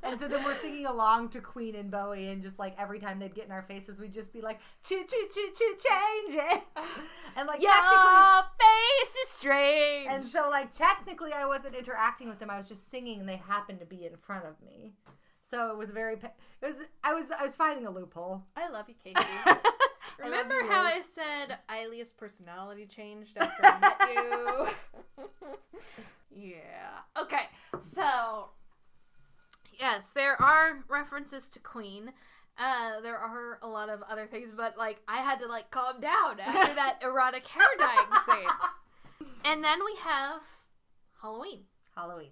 And so then we're singing along to Queen and Bowie, and just like every time they'd get in our faces, we'd just be like, "Choo choo choo choo, change it." And like Your technically, face is strange. and so like technically, I wasn't interacting with them. I was just singing, and they happened to be in front of me. So it was I was finding a loophole. I love you, Casey. Remember how I said Ilya's personality changed after I met you? Yeah. Okay. So, yes, there are references to Queen. There are a lot of other things, but like I had to like calm down after that erotic hair dyeing scene. And then we have Halloween. Halloween.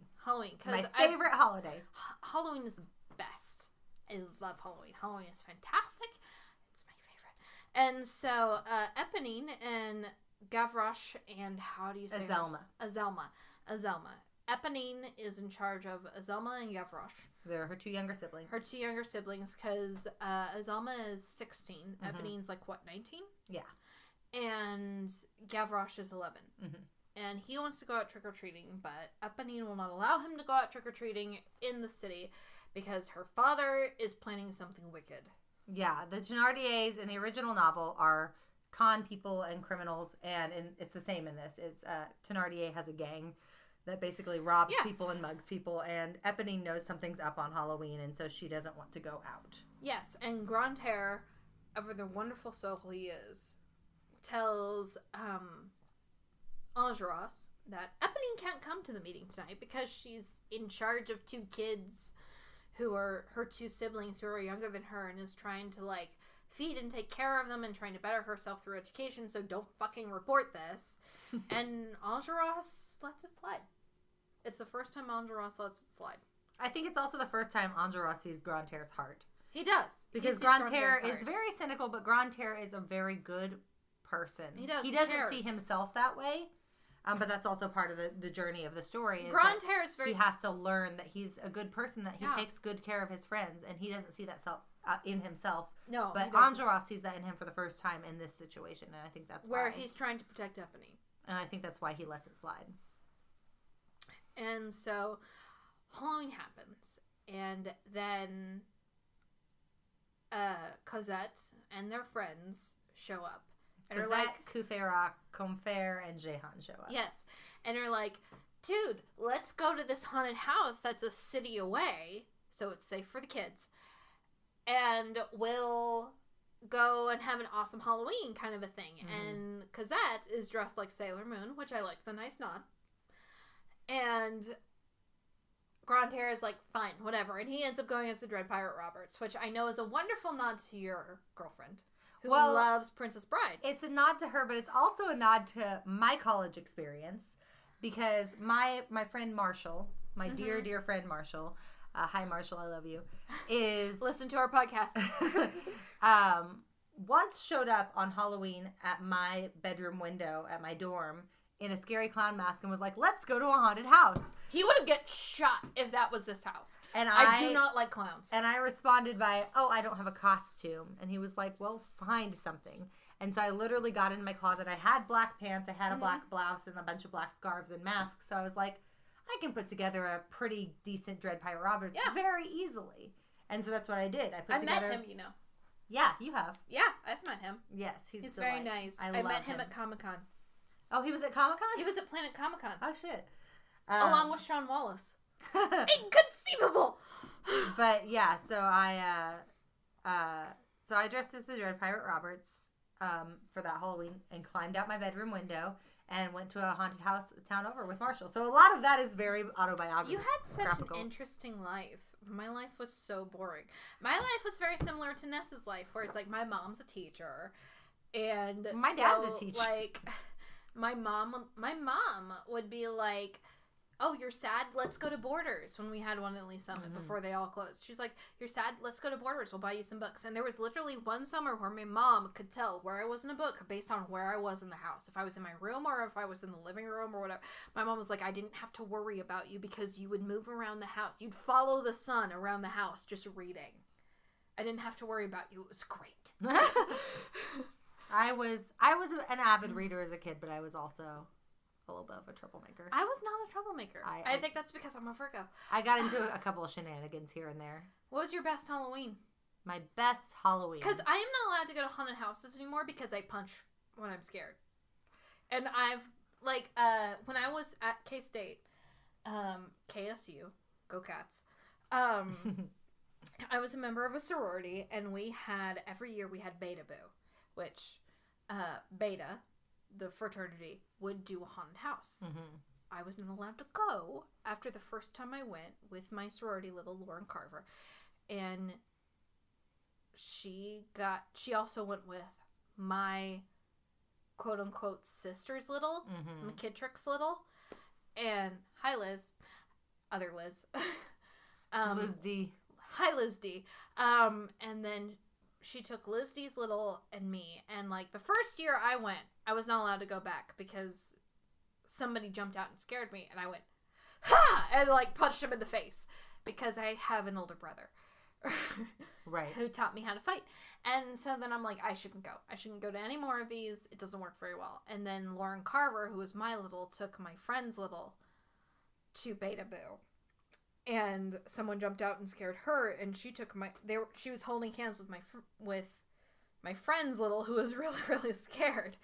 Because My favorite holiday. Halloween is the best. I love Halloween. Halloween is fantastic. It's my favorite. And so, Eponine and Gavroche and how do you say Azelma. Eponine is in charge of Azelma and Gavroche. They're her two younger siblings. Because Azelma is 16. Mm-hmm. Eponine's like, what, 19? Yeah. And Gavroche is 11. Mm-hmm. And he wants to go out trick-or-treating, but Eponine will not allow him to go out trick-or-treating in the city because her father is planning something wicked. Yeah, the Thénardiers in the original novel are con people and criminals, and it's the same in this. It's Thénardier has a gang that basically robs people and mugs people, and Eponine knows something's up on Halloween, and so she doesn't want to go out. Yes, and Grantaire, ever the wonderful soul he is, tells Enjolras that Eponine can't come to the meeting tonight because she's in charge of two kids who are her two siblings who are younger than her and is trying to like feed and take care of them and trying to better herself through education, so don't fucking report this. And Enjolras lets it slide. It's the first time Enjolras lets it slide. I think it's also the first time Enjolras sees Grantaire's heart. He does. Because Grantaire is very cynical, but Grantaire is a very good person. He doesn't see himself that way. But that's also part of the journey of the story. Grantaire is very... He has to learn that he's a good person, that he takes good care of his friends, and he doesn't see that in himself. No, but Enjolras sees that in him for the first time in this situation, and I think that's where he's trying to protect Eponine. And I think that's why he lets it slide. And so Halloween happens, and then Cosette and their friends show up. And Cosette, Couffaira, Combeferre, and Jehan show up. Yes. And they're like, dude, let's go to this haunted house that's a city away, so it's safe for the kids. And we'll go and have an awesome Halloween kind of a thing. Mm-hmm. And Cosette is dressed like Sailor Moon, which I like the nice nod. And Grantaire is like, fine, whatever. And he ends up going as the Dread Pirate Roberts, which I know is a wonderful nod to your girlfriend. Who loves Princess Bride. It's a nod to her, but it's also a nod to my college experience. Because my friend Marshall, my dear, dear friend Marshall, hi Marshall, I love you, is listen to our podcast. Once showed up on Halloween at my bedroom window at my dorm in a scary clown mask and was like, let's go to a haunted house. He would have get shot if that was this house. And I do not like clowns. And I responded by, oh, I don't have a costume. And he was like, well, find something. And so I literally got in my closet. I had black pants, I had a black blouse, and a bunch of black scarves and masks. So I was like, I can put together a pretty decent Dread Pirate Roberts very easily. And so that's what I did. I met him, you know. Yeah, you have. Yeah, I've met him. Yes, he's very nice. I met him at Comic-Con. Oh, he was at Comic-Con? He was at Planet Comic-Con. Oh, shit. Along with Sean Wallace. Inconceivable! But, yeah, so I dressed as the Dread Pirate Roberts for that Halloween and climbed out my bedroom window and went to a haunted house a town over with Marshall. So a lot of that is very autobiographical. You had such an interesting life. My life was so boring. My life was very similar to Nessa's life, where it's like my mom's a teacher, and my dad's a teacher. Like my mom would be like, oh, you're sad? Let's go to Borders when we had one at Lee Summit before they all closed. She's like, you're sad? Let's go to Borders. We'll buy you some books. And there was literally one summer where my mom could tell where I was in a book based on where I was in the house. If I was in my room or if I was in the living room or whatever. My mom was like, I didn't have to worry about you because you would move around the house. You'd follow the sun around the house just reading. I didn't have to worry about you. It was great. I was an avid reader as a kid, but I was also a little bit of a troublemaker. I was not a troublemaker. I think that's because I'm a Virgo. I got into a couple of shenanigans here and there. What was your best Halloween? My best Halloween. Because I am not allowed to go to haunted houses anymore because I punch when I'm scared. And I've, like, when I was at K-State, KSU, go Cats, I was a member of a sorority, and every year we had Beta Boo, which, Beta, the fraternity, would do a haunted house. I was not allowed to go after the first time I went with my sorority little Lauren Carver, and she also went with my quote unquote sister's little, McKittrick's little, and hi Liz, other Liz, Liz D. Hi Liz D. And then she took Liz D's little and me, and like the first year I went, I was not allowed to go back because somebody jumped out and scared me, and I went, ha! And like punched him in the face because I have an older brother. Right. Who taught me how to fight. And so then I'm like, I shouldn't go. I shouldn't go to any more of these. It doesn't work very well. And then Lauren Carver, who was my little, took my friend's little to Beta Boo. And someone jumped out and scared her, and she took she was holding hands with my friend's little, who was really, really scared.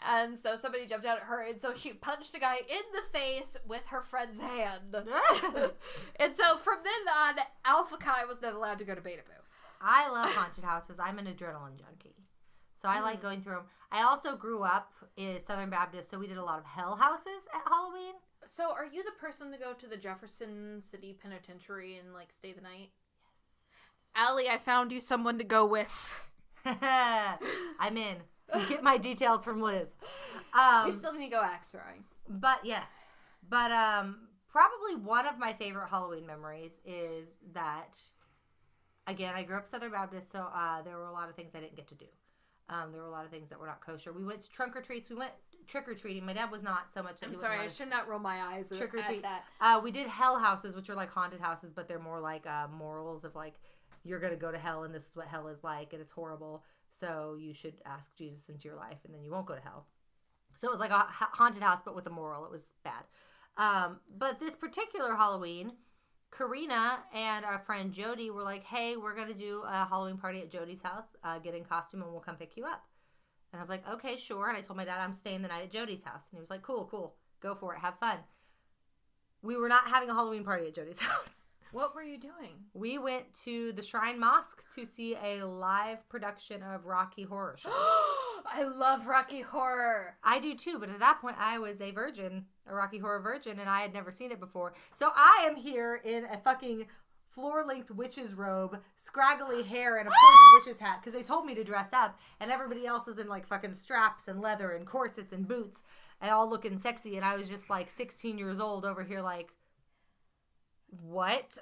And so somebody jumped out at her, and so she punched a guy in the face with her friend's hand. And so from then on, Alpha Chi was not allowed to go to Beta Boo. I love haunted houses. I'm an adrenaline junkie. So I like going through them. I also grew up in Southern Baptist, so we did a lot of hell houses at Halloween. So are you the person to go to the Jefferson City Penitentiary and, like, stay the night? Yes. Allie, I found you someone to go with. I'm in. Get my details from Liz. We still need to go axe throwing. But, yes. But, probably one of my favorite Halloween memories is that, again, I grew up Southern Baptist, so there were a lot of things I didn't get to do. There were a lot of things that were not kosher. We went to trunk or treats. We went trick-or-treating. My dad was not so much. I'm sorry, I should not roll my eyes at that. We did hell houses, which are like haunted houses, but they're more like morals of like, you're going to go to hell and this is what hell is like and it's horrible. So you should ask Jesus into your life and then you won't go to hell. So it was like a haunted house, but with a moral. It was bad. But this particular Halloween, Karina and our friend Jody were like, hey, we're going to do a Halloween party at Jody's house. Get in costume and we'll come pick you up. And I was like, okay, sure. And I told my dad I'm staying the night at Jody's house. And he was like, cool. Go for it. Have fun. We were not having a Halloween party at Jody's house. What were you doing? We went to the Shrine Mosque to see a live production of Rocky Horror Show. I love Rocky Horror. I do too, but at that point I was a Rocky Horror virgin, and I had never seen it before. So I am here in a fucking floor-length witch's robe, scraggly hair, and a pointed witch's hat, because they told me to dress up, and everybody else was in like fucking straps and leather and corsets and boots, and all looking sexy, and I was just like 16 years old over here like, what?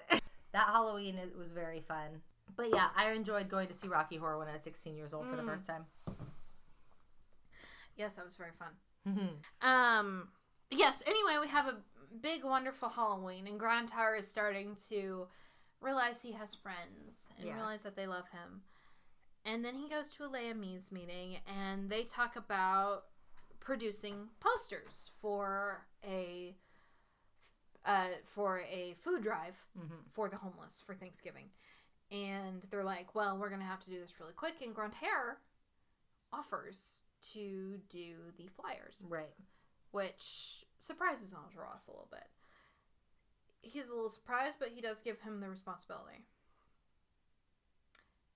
that Halloween was very fun. But yeah, I enjoyed going to see Rocky Horror when I was 16 years old for the first time. Yes, that was very fun. Yes, anyway, we have a big, wonderful Halloween, and Grantar is starting to realize he has friends and realize that they love him. And then he goes to a Leia Mees meeting, and they talk about producing posters for a food drive for the homeless for Thanksgiving. And they're like, well, we're going to have to do this really quick. And Grantaire offers to do the flyers. Right. Which surprises Angelos a little bit. He's a little surprised, but he does give him the responsibility.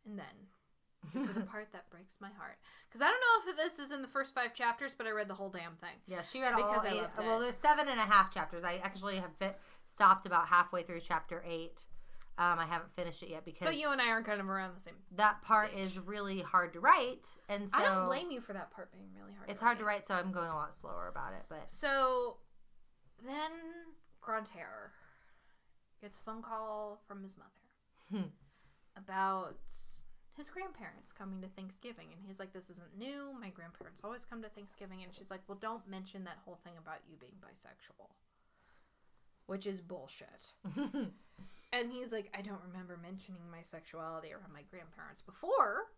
And then, to the part that breaks my heart. Because I don't know if this is in the first 5 chapters, but I read the whole damn thing. Yeah, she read all 8. Well, there's 7.5 chapters. I actually have stopped about halfway through chapter 8. I haven't finished it yet because... So you and I are kind of around the same That part stage. is really hard to write, and so... I don't blame you for that part being really hard It's hard to write, so I'm going a lot slower about it, but... So, then Grantaire gets a phone call from his mother about his grandparents coming to Thanksgiving, and he's like, this isn't new, my grandparents always come to Thanksgiving, and she's like, well, don't mention that whole thing about you being bisexual. Which is bullshit. And he's like, I don't remember mentioning my sexuality around my grandparents before,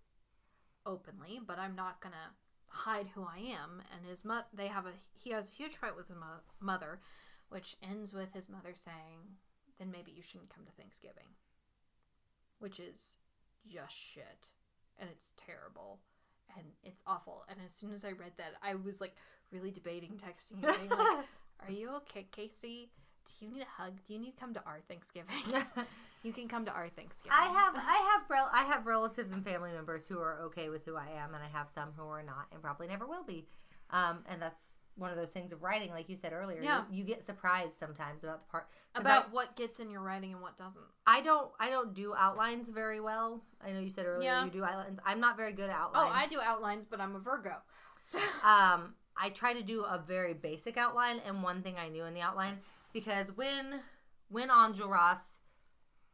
openly, but I'm not gonna hide who I am. And he has a huge fight with his mother, which ends with his mother saying, then maybe you shouldn't come to Thanksgiving. Which is just shit. And it's terrible. And it's awful. And as soon as I read that, I was like really debating texting you, being like, are you okay, Casey? Do you need a hug? Do you need to come to our Thanksgiving? You can come to our Thanksgiving. I have relatives and family members who are okay with who I am, and I have some who are not, and probably never will be. And that's one of those things of writing, like you said earlier. Yeah. You get surprised sometimes about the part what gets in your writing and what doesn't. I don't do outlines very well. I know you said earlier you do outlines. I'm not very good at outlines. Oh, I do outlines, but I'm a Virgo. So I try to do a very basic outline, and one thing I knew in the outline. Because when Enjolras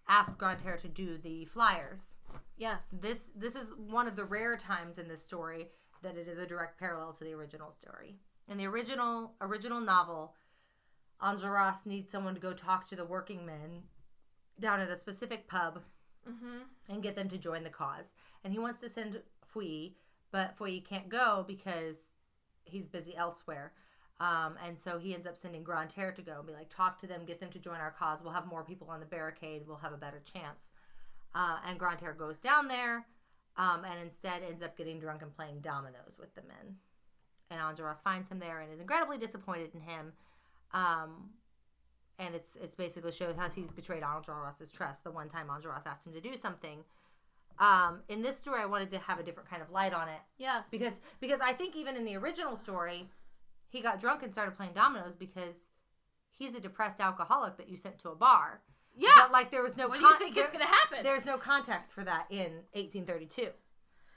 asked Grantaire to do the flyers, yes, this is one of the rare times in this story that it is a direct parallel to the original story. In the original novel, Enjolras needs someone to go talk to the working men down at a specific pub and get them to join the cause. And he wants to send Fouilly, but Fouilly can't go because he's busy elsewhere. And so he ends up sending Grantaire to go and be like, talk to them, get them to join our cause. We'll have more people on the barricade. We'll have a better chance. And Grantaire goes down there and instead ends up getting drunk and playing dominoes with the men. And Enjolras finds him there and is incredibly disappointed in him. And it's basically shows how he's betrayed Enjolras' trust the one time Enjolras asked him to do something. In this story, I wanted to have a different kind of light on it. Yes. Because I think even in the original story... He got drunk and started playing dominoes because he's a depressed alcoholic that you sent to a bar. Yeah. But, like, there was no... What do you think is going to happen? There's no context for that in 1832.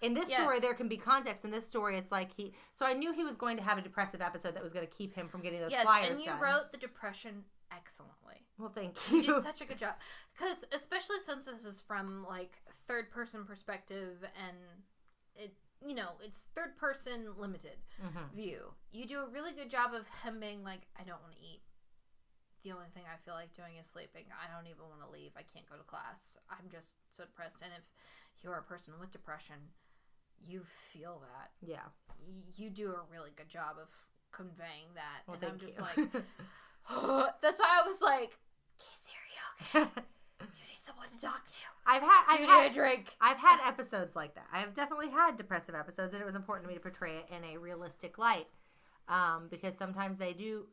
In this story, there can be context. In this story, it's like he... So I knew he was going to have a depressive episode that was going to keep him from getting those flyers done. And you wrote the depression excellently. Well, thank you. You do such a good job. Because, especially since this is from, like, third-person perspective and it... You know, it's third person limited view. You do a really good job of him being like, I don't want to eat. The only thing I feel like doing is sleeping. I don't even want to leave. I can't go to class. I'm just so depressed. And if you're a person with depression, you feel that. Yeah. You do a really good job of conveying that. Well, and I'm thank just you. Like, that's why I was like, Casey, are you okay? Do you need someone to talk to? I've had a drink. I've had episodes like that. I've definitely had depressive episodes, and it was important to me to portray it in a realistic light. Because sometimes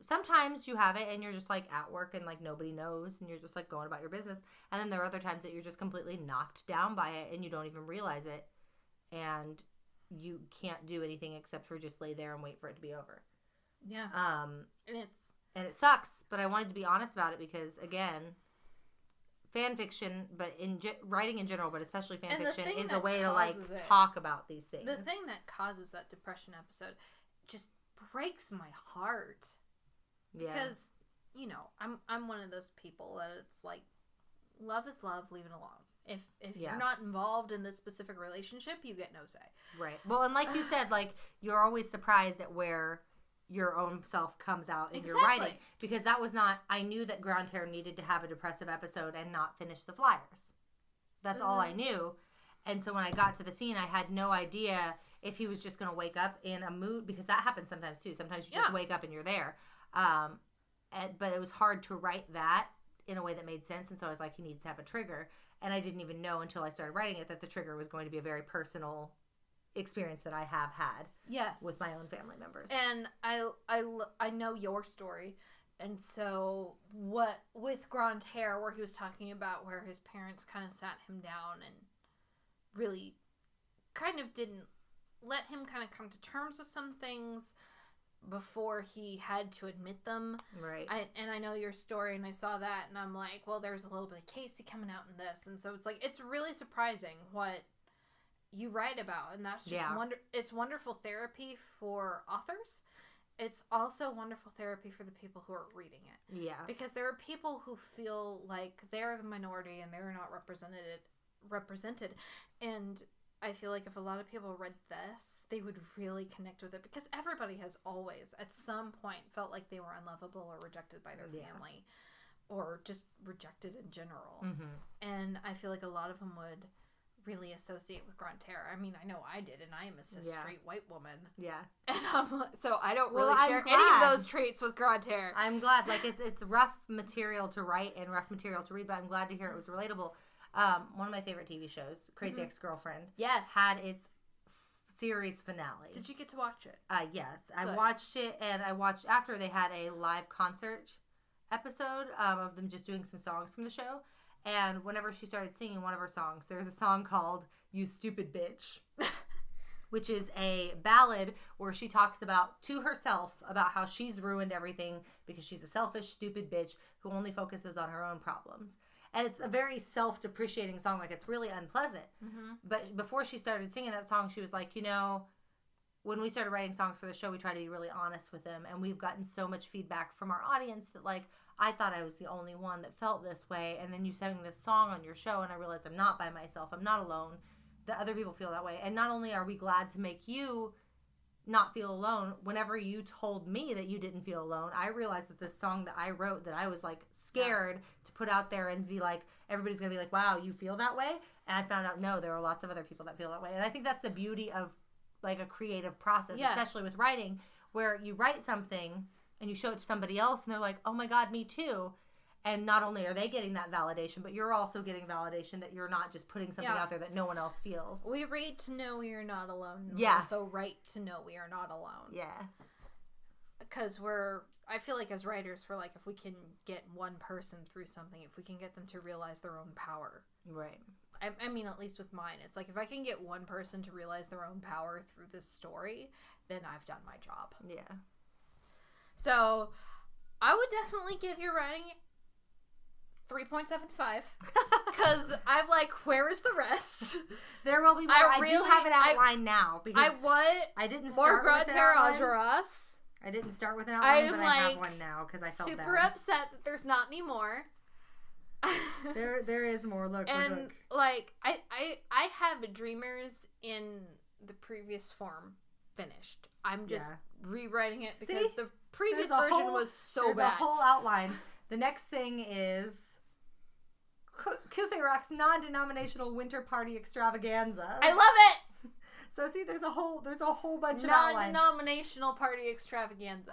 sometimes you have it and you're just like at work and like nobody knows and you're just like going about your business. And then there are other times that you're just completely knocked down by it and you don't even realize it. And you can't do anything except for just lay there and wait for it to be over. Yeah. And it sucks, but I wanted to be honest about it because, again, fan fiction, but writing in general, but especially fan fiction, is a way to like talk about these things. The thing that causes that depression episode just breaks my heart. Yeah. Because, you know, I'm one of those people that it's like, love is love, leave it alone. If Yeah. you're not involved in this specific relationship, you get no say. Right. Well, and like you said, like, you're always surprised at where your own self comes out in your writing. Because that was not, I knew that Grand Terre needed to have a depressive episode and not finish the flyers. That's all I knew. And so when I got to the scene, I had no idea if he was just going to wake up in a mood, because that happens sometimes too. Sometimes you just wake up and you're there. But it was hard to write that in a way that made sense. And so I was like, he needs to have a trigger. And I didn't even know until I started writing it that the trigger was going to be a very personal experience that I have had with my own family members. And I know your story. And so what with Grand Terre, where he was talking about where his parents kind of sat him down and really kind of didn't let him kind of come to terms with some things before he had to admit them. Right. And I know your story, and I saw that, and I'm like, well, there's a little bit of Casey coming out in this. And so it's like, it's really surprising what you write about. And that's just it's wonderful therapy for authors. It's also wonderful therapy for the people who are reading it. Yeah. Because there are people who feel like they're the minority and they're not represented. And I feel like if a lot of people read this, they would really connect with it, because everybody has always, at some point, felt like they were unlovable or rejected by their family, or just rejected in general. Mm-hmm. And I feel like a lot of them would really associate with Grand Terre. I mean, I know I did, and I am a cis straight white woman. Yeah. And so I don't really share any of those traits with Grand Terre. I'm glad. Like, it's rough material to write and rough material to read, but I'm glad to hear it was relatable. One of my favorite TV shows, Crazy Ex-Girlfriend, had its series finale. Did you get to watch it? Yes. Good. I watched it, and I watched after they had a live concert episode of them just doing some songs from the show. And whenever she started singing one of her songs, there's a song called You Stupid Bitch, which is a ballad where she talks to herself about how she's ruined everything because she's a selfish, stupid bitch who only focuses on her own problems. And it's a very self-depreciating song. Like, it's really unpleasant. Mm-hmm. But before she started singing that song, she was like, when we started writing songs for the show, we try to be really honest with them. And we've gotten so much feedback from our audience that, like, I thought I was the only one that felt this way. And then you sang this song on your show, and I realized I'm not by myself. I'm not alone. That other people feel that way. And not only are we glad to make you not feel alone, whenever you told me that you didn't feel alone, I realized that this song that I wrote, that I was, like, scared to put out there and be like, everybody's gonna be like, wow, you feel that way? And I found out, no, there are lots of other people that feel that way. And I think that's the beauty of, like, a creative process, especially with writing, where you write something and you show it to somebody else and they're like, oh my God, me too. And not only are they getting that validation, but you're also getting validation that you're not just putting something out there that no one else feels. We read to know we are not alone. We also write to know we are not alone. Yeah. Because I feel like as writers, we're like, if we can get one person through something, if we can get them to realize their own power. Right. I mean, at least with mine, it's like, if I can get one person to realize their own power through this story, then I've done my job. Yeah. So, I would definitely give your writing 3.75. Because I'm like, where is the rest? There will be more. I do have an outline now. Because I didn't more start with an outline. Ross. I didn't start with an outline, but I have one now because I felt super upset that there's not any more. There is more. Look, and like I have Dreamers in the previous form finished. I'm just rewriting it because the previous version was so bad. There's a whole outline. The next thing is Kufe Rock's non-denominational winter party extravaganza. I love it. So see, there's a whole bunch of outline. Non-denominational party extravaganza.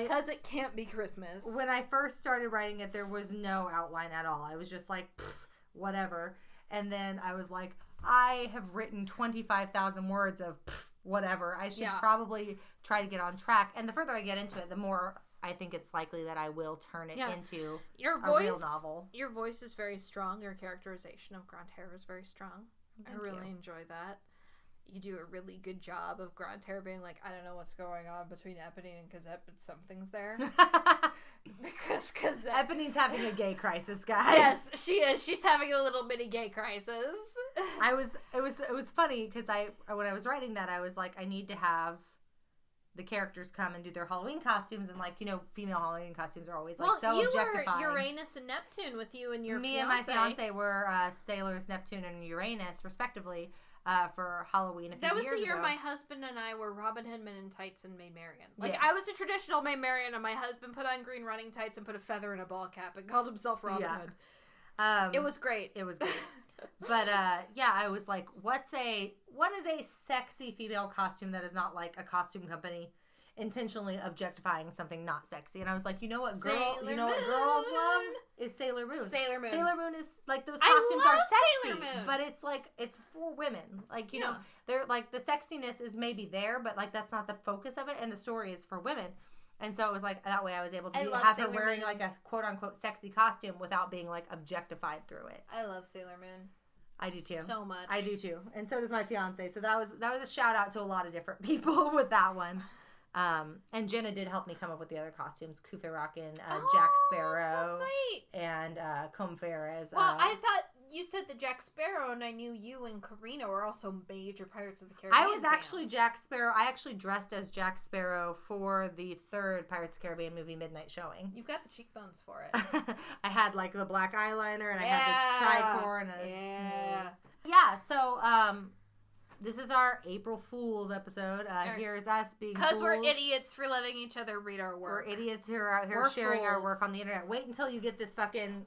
Because it can't be Christmas. When I first started writing it, there was no outline at all. I was just like, whatever. And then I was like, I have written 25,000 words of whatever. I should probably try to get on track. And the further I get into it, the more I think it's likely that I will turn it into a real novel. Your voice is very strong. Your characterization of Grand Terre is very strong. I really enjoy that. You do a really good job of Grand Terre being like, I don't know what's going on between Eponine and Cosette, but something's there. Because Cosette... Eponine's having a gay crisis, guys. Yes, she is. She's having a little bitty gay crisis. It was funny because when I was writing that, I was like, I need to have the characters come and do their Halloween costumes, and, like, you know, female Halloween costumes are always, like, well, so objectifying. Well, you were Uranus and Neptune with you and your Me fiancé. and my fiance were sailors, Neptune and Uranus, respectively, for Halloween a few years ago. That was the year my husband and I were Robin Hood Men in Tights and Maid Marian. Like, Yes. I was a traditional Maid Marian, and my husband put on green running tights and put a feather in a ball cap and called himself Robin Hood. It was great. It was great. But, yeah, I was like, what is a sexy female costume that is not, like, a costume company intentionally objectifying something not sexy? And I was like, you know what girls love is Sailor Moon. Sailor Moon. Sailor Moon is, like, those costumes are sexy, Sailor Moon. but it's, like, it's for women. Like, you know, they're, like, the sexiness is maybe there, but, like, that's not the focus of it, and the story is for women. And so it was like, that way I was able to have her wearing, like, a quote-unquote sexy costume without being, like, objectified through it. I love Sailor Moon. I do too. So much. I do too. And so does my fiance. So that was a shout out to a lot of different people with that one. And Jenna did help me come up with the other costumes. Kufe Rockin', Jack Sparrow. So sweet. And Combe as well, I thought you said the Jack Sparrow, and I knew you and Karina were also major Pirates of the Caribbean I was actually fans. Jack Sparrow. I actually dressed as Jack Sparrow for the 3rd Pirates of the Caribbean movie Midnight Showing. You've got the cheekbones for it. I had, like, the black eyeliner, and I had this tricorn. And yeah, so this is our April Fool's episode. Here's us being because we're fools. idiots for letting each other read our work. We're idiots who are out here sharing our work on the internet. Wait until you get this fucking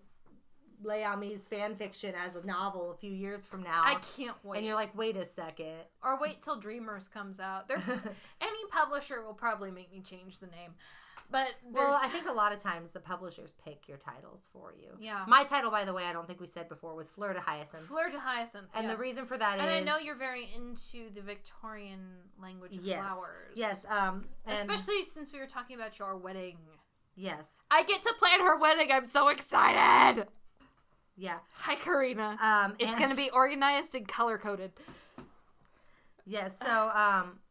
Leamis fan fiction as a novel a few years from now. I can't wait. And you're like, wait a second. Or wait till Dreamers comes out. Any publisher will probably make me change the name. But well, I think a lot of times the publishers pick your titles for you. Yeah. My title, by the way, I don't think we said before, was Fleur de Hyacinth. Fleur de Hyacinth. And the reason for that is... And I know you're very into the Victorian language of flowers. Yes. Especially since we were talking about your wedding. Yes. I get to plan her wedding. I'm so excited. Yeah. Hi, Karina. It's going to be organized and color-coded. Yes,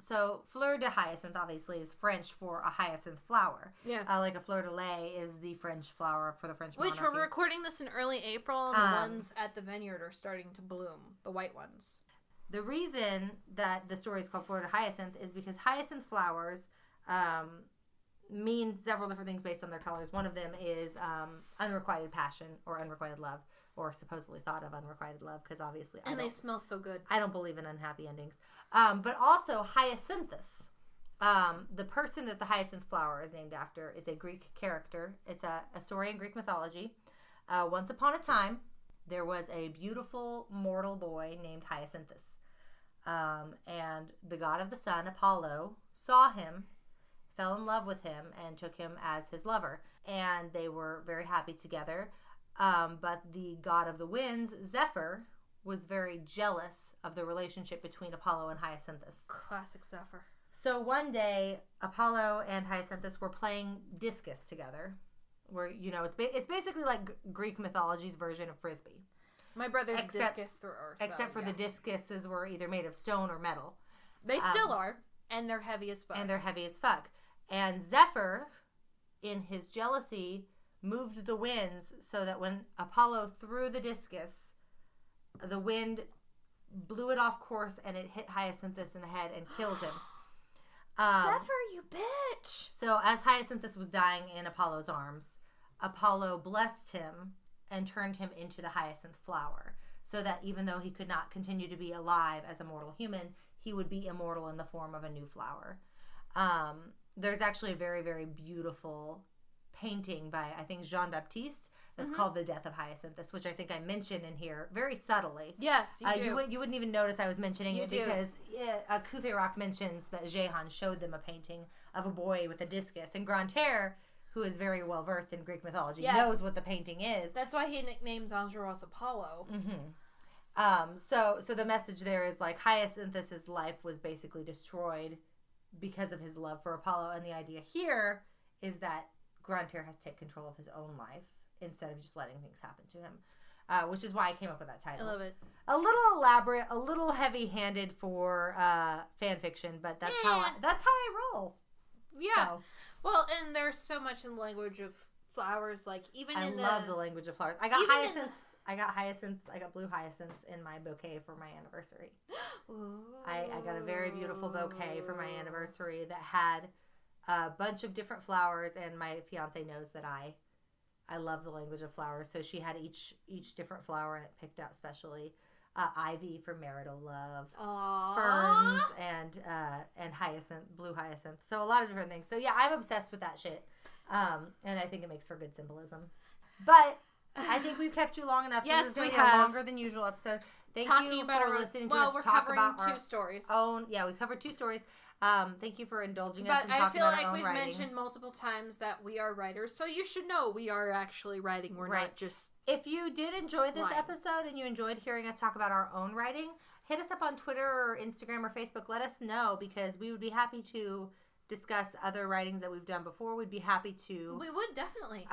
so Fleur de Hyacinth obviously is French for a hyacinth flower. Yes. Like a fleur de lis is the French flower for the French monarchy. Which we're recording this in early April. The ones at the vineyard are starting to bloom. The white ones. The reason that the story is called Fleur de Hyacinth is because hyacinth flowers mean several different things based on their colors. One of them is unrequited passion or unrequited love, or supposedly thought of unrequited love, because obviously they smell so good. I don't believe in unhappy endings. But also hyacinthus. The person that the hyacinth flower is named after is a Greek character. It's a story in Greek mythology. Once upon a time, there was a beautiful mortal boy named Hyacinthus. And the god of the sun, Apollo, saw him, fell in love with him, and took him as his lover. And they were very happy together. But the god of the winds, Zephyr, was very jealous of the relationship between Apollo and Hyacinthus. Classic Zephyr. So one day, Apollo and Hyacinthus were playing discus together. Where, you know, it's basically like Greek mythology's version of Frisbee. My brother's discus thrower. Except for the discuses were either made of stone or metal. They still are. And they're heavy as fuck. And Zephyr, in his jealousy, moved the winds so that when Apollo threw the discus, the wind blew it off course and it hit Hyacinthus in the head and killed him. Zephyr, you bitch! So as Hyacinthus was dying in Apollo's arms, Apollo blessed him and turned him into the hyacinth flower, so that even though he could not continue to be alive as a mortal human, he would be immortal in the form of a new flower. There's actually a very, very beautiful painting by, I think, Jean-Baptiste that's called The Death of Hyacinthus, which I think I mentioned in here very subtly. Yes, you do. You wouldn't even notice I was mentioning it because Kufe Rock mentions that Jehan showed them a painting of a boy with a discus. And Grantaire, who is very well versed in Greek mythology, knows what the painting is. That's why he nicknames Angeros Apollo. Mm-hmm. So the message there is like Hyacinthus' life was basically destroyed because of his love for Apollo, and the idea here is that Grantaire has to take control of his own life instead of just letting things happen to him, which is why I came up with that title. I love it. A little elaborate, a little heavy-handed for fan fiction, but that's how I roll. Yeah. So. Well, and there's so much in the language of flowers, like even I love the language of flowers. I got hyacinths. I got blue hyacinths in my bouquet for my anniversary. I got a very beautiful bouquet for my anniversary that had a bunch of different flowers, and my fiance knows that I love the language of flowers, so she had each different flower and it picked out specially. Ivy for marital love, ferns, and hyacinth, blue hyacinth. So a lot of different things. So yeah, I'm obsessed with that shit, and I think it makes for good symbolism. But I think we've kept you long enough. Yes, this is going we to be have. a longer than usual episode. Thank you for listening to us talk about our stories. Yeah, we covered 2 stories. Thank you for indulging us and talking about our own writing. But I feel like we've mentioned multiple times that we are writers, so you should know we are actually writing. We're not just... If you did enjoy this episode and you enjoyed hearing us talk about our own writing, hit us up on Twitter or Instagram or Facebook. Let us know, because we would be happy to discuss other writings that we've done before. We'd be happy to... We would, definitely.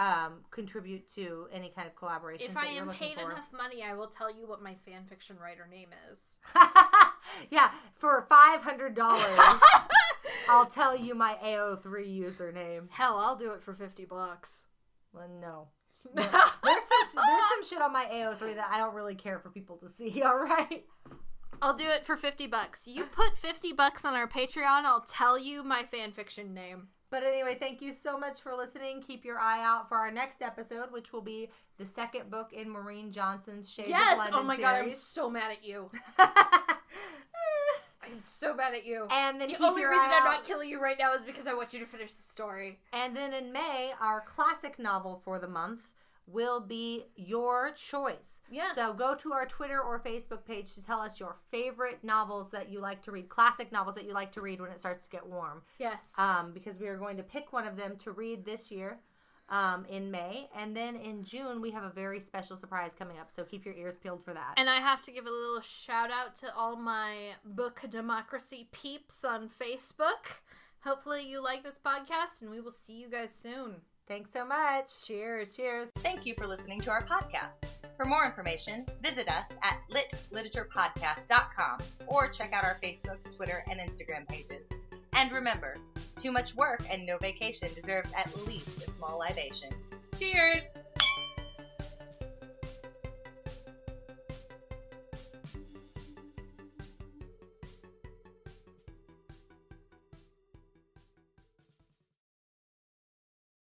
Contribute to any kind of collaboration. If I am paid enough money, I will tell you what my fanfiction writer name is. Yeah, for $500, I'll tell you my AO3 username. Hell, I'll do it for $50. Well, no. There's some shit on my AO3 that I don't really care for people to see, alright? I'll do it for $50. You put $50 on our Patreon, I'll tell you my fanfiction name. But anyway, thank you so much for listening. Keep your eye out for our next episode, which will be the second book in Maureen Johnson's Shades of London oh my series. God, I'm so mad at you. I'm so mad at you. And then the only reason I'm not killing you right now is because I want you to finish the story. And then in May, our classic novel for the month will be Your Choice. Yes. So go to our Twitter or Facebook page to tell us your favorite novels that you like to read, classic novels that you like to read when it starts to get warm. Yes. Because we are going to pick one of them to read this year in May. And then in June, we have a very special surprise coming up. So keep your ears peeled for that. And I have to give a little shout out to all my Book Democracy peeps on Facebook. Hopefully you like this podcast, and we will see you guys soon. Thanks so much. Cheers. Cheers. Thank you for listening to our podcast. For more information, visit us at litliteraturepodcast.com or check out our Facebook, Twitter, and Instagram pages. And remember, too much work and no vacation deserves at least a small libation. Cheers!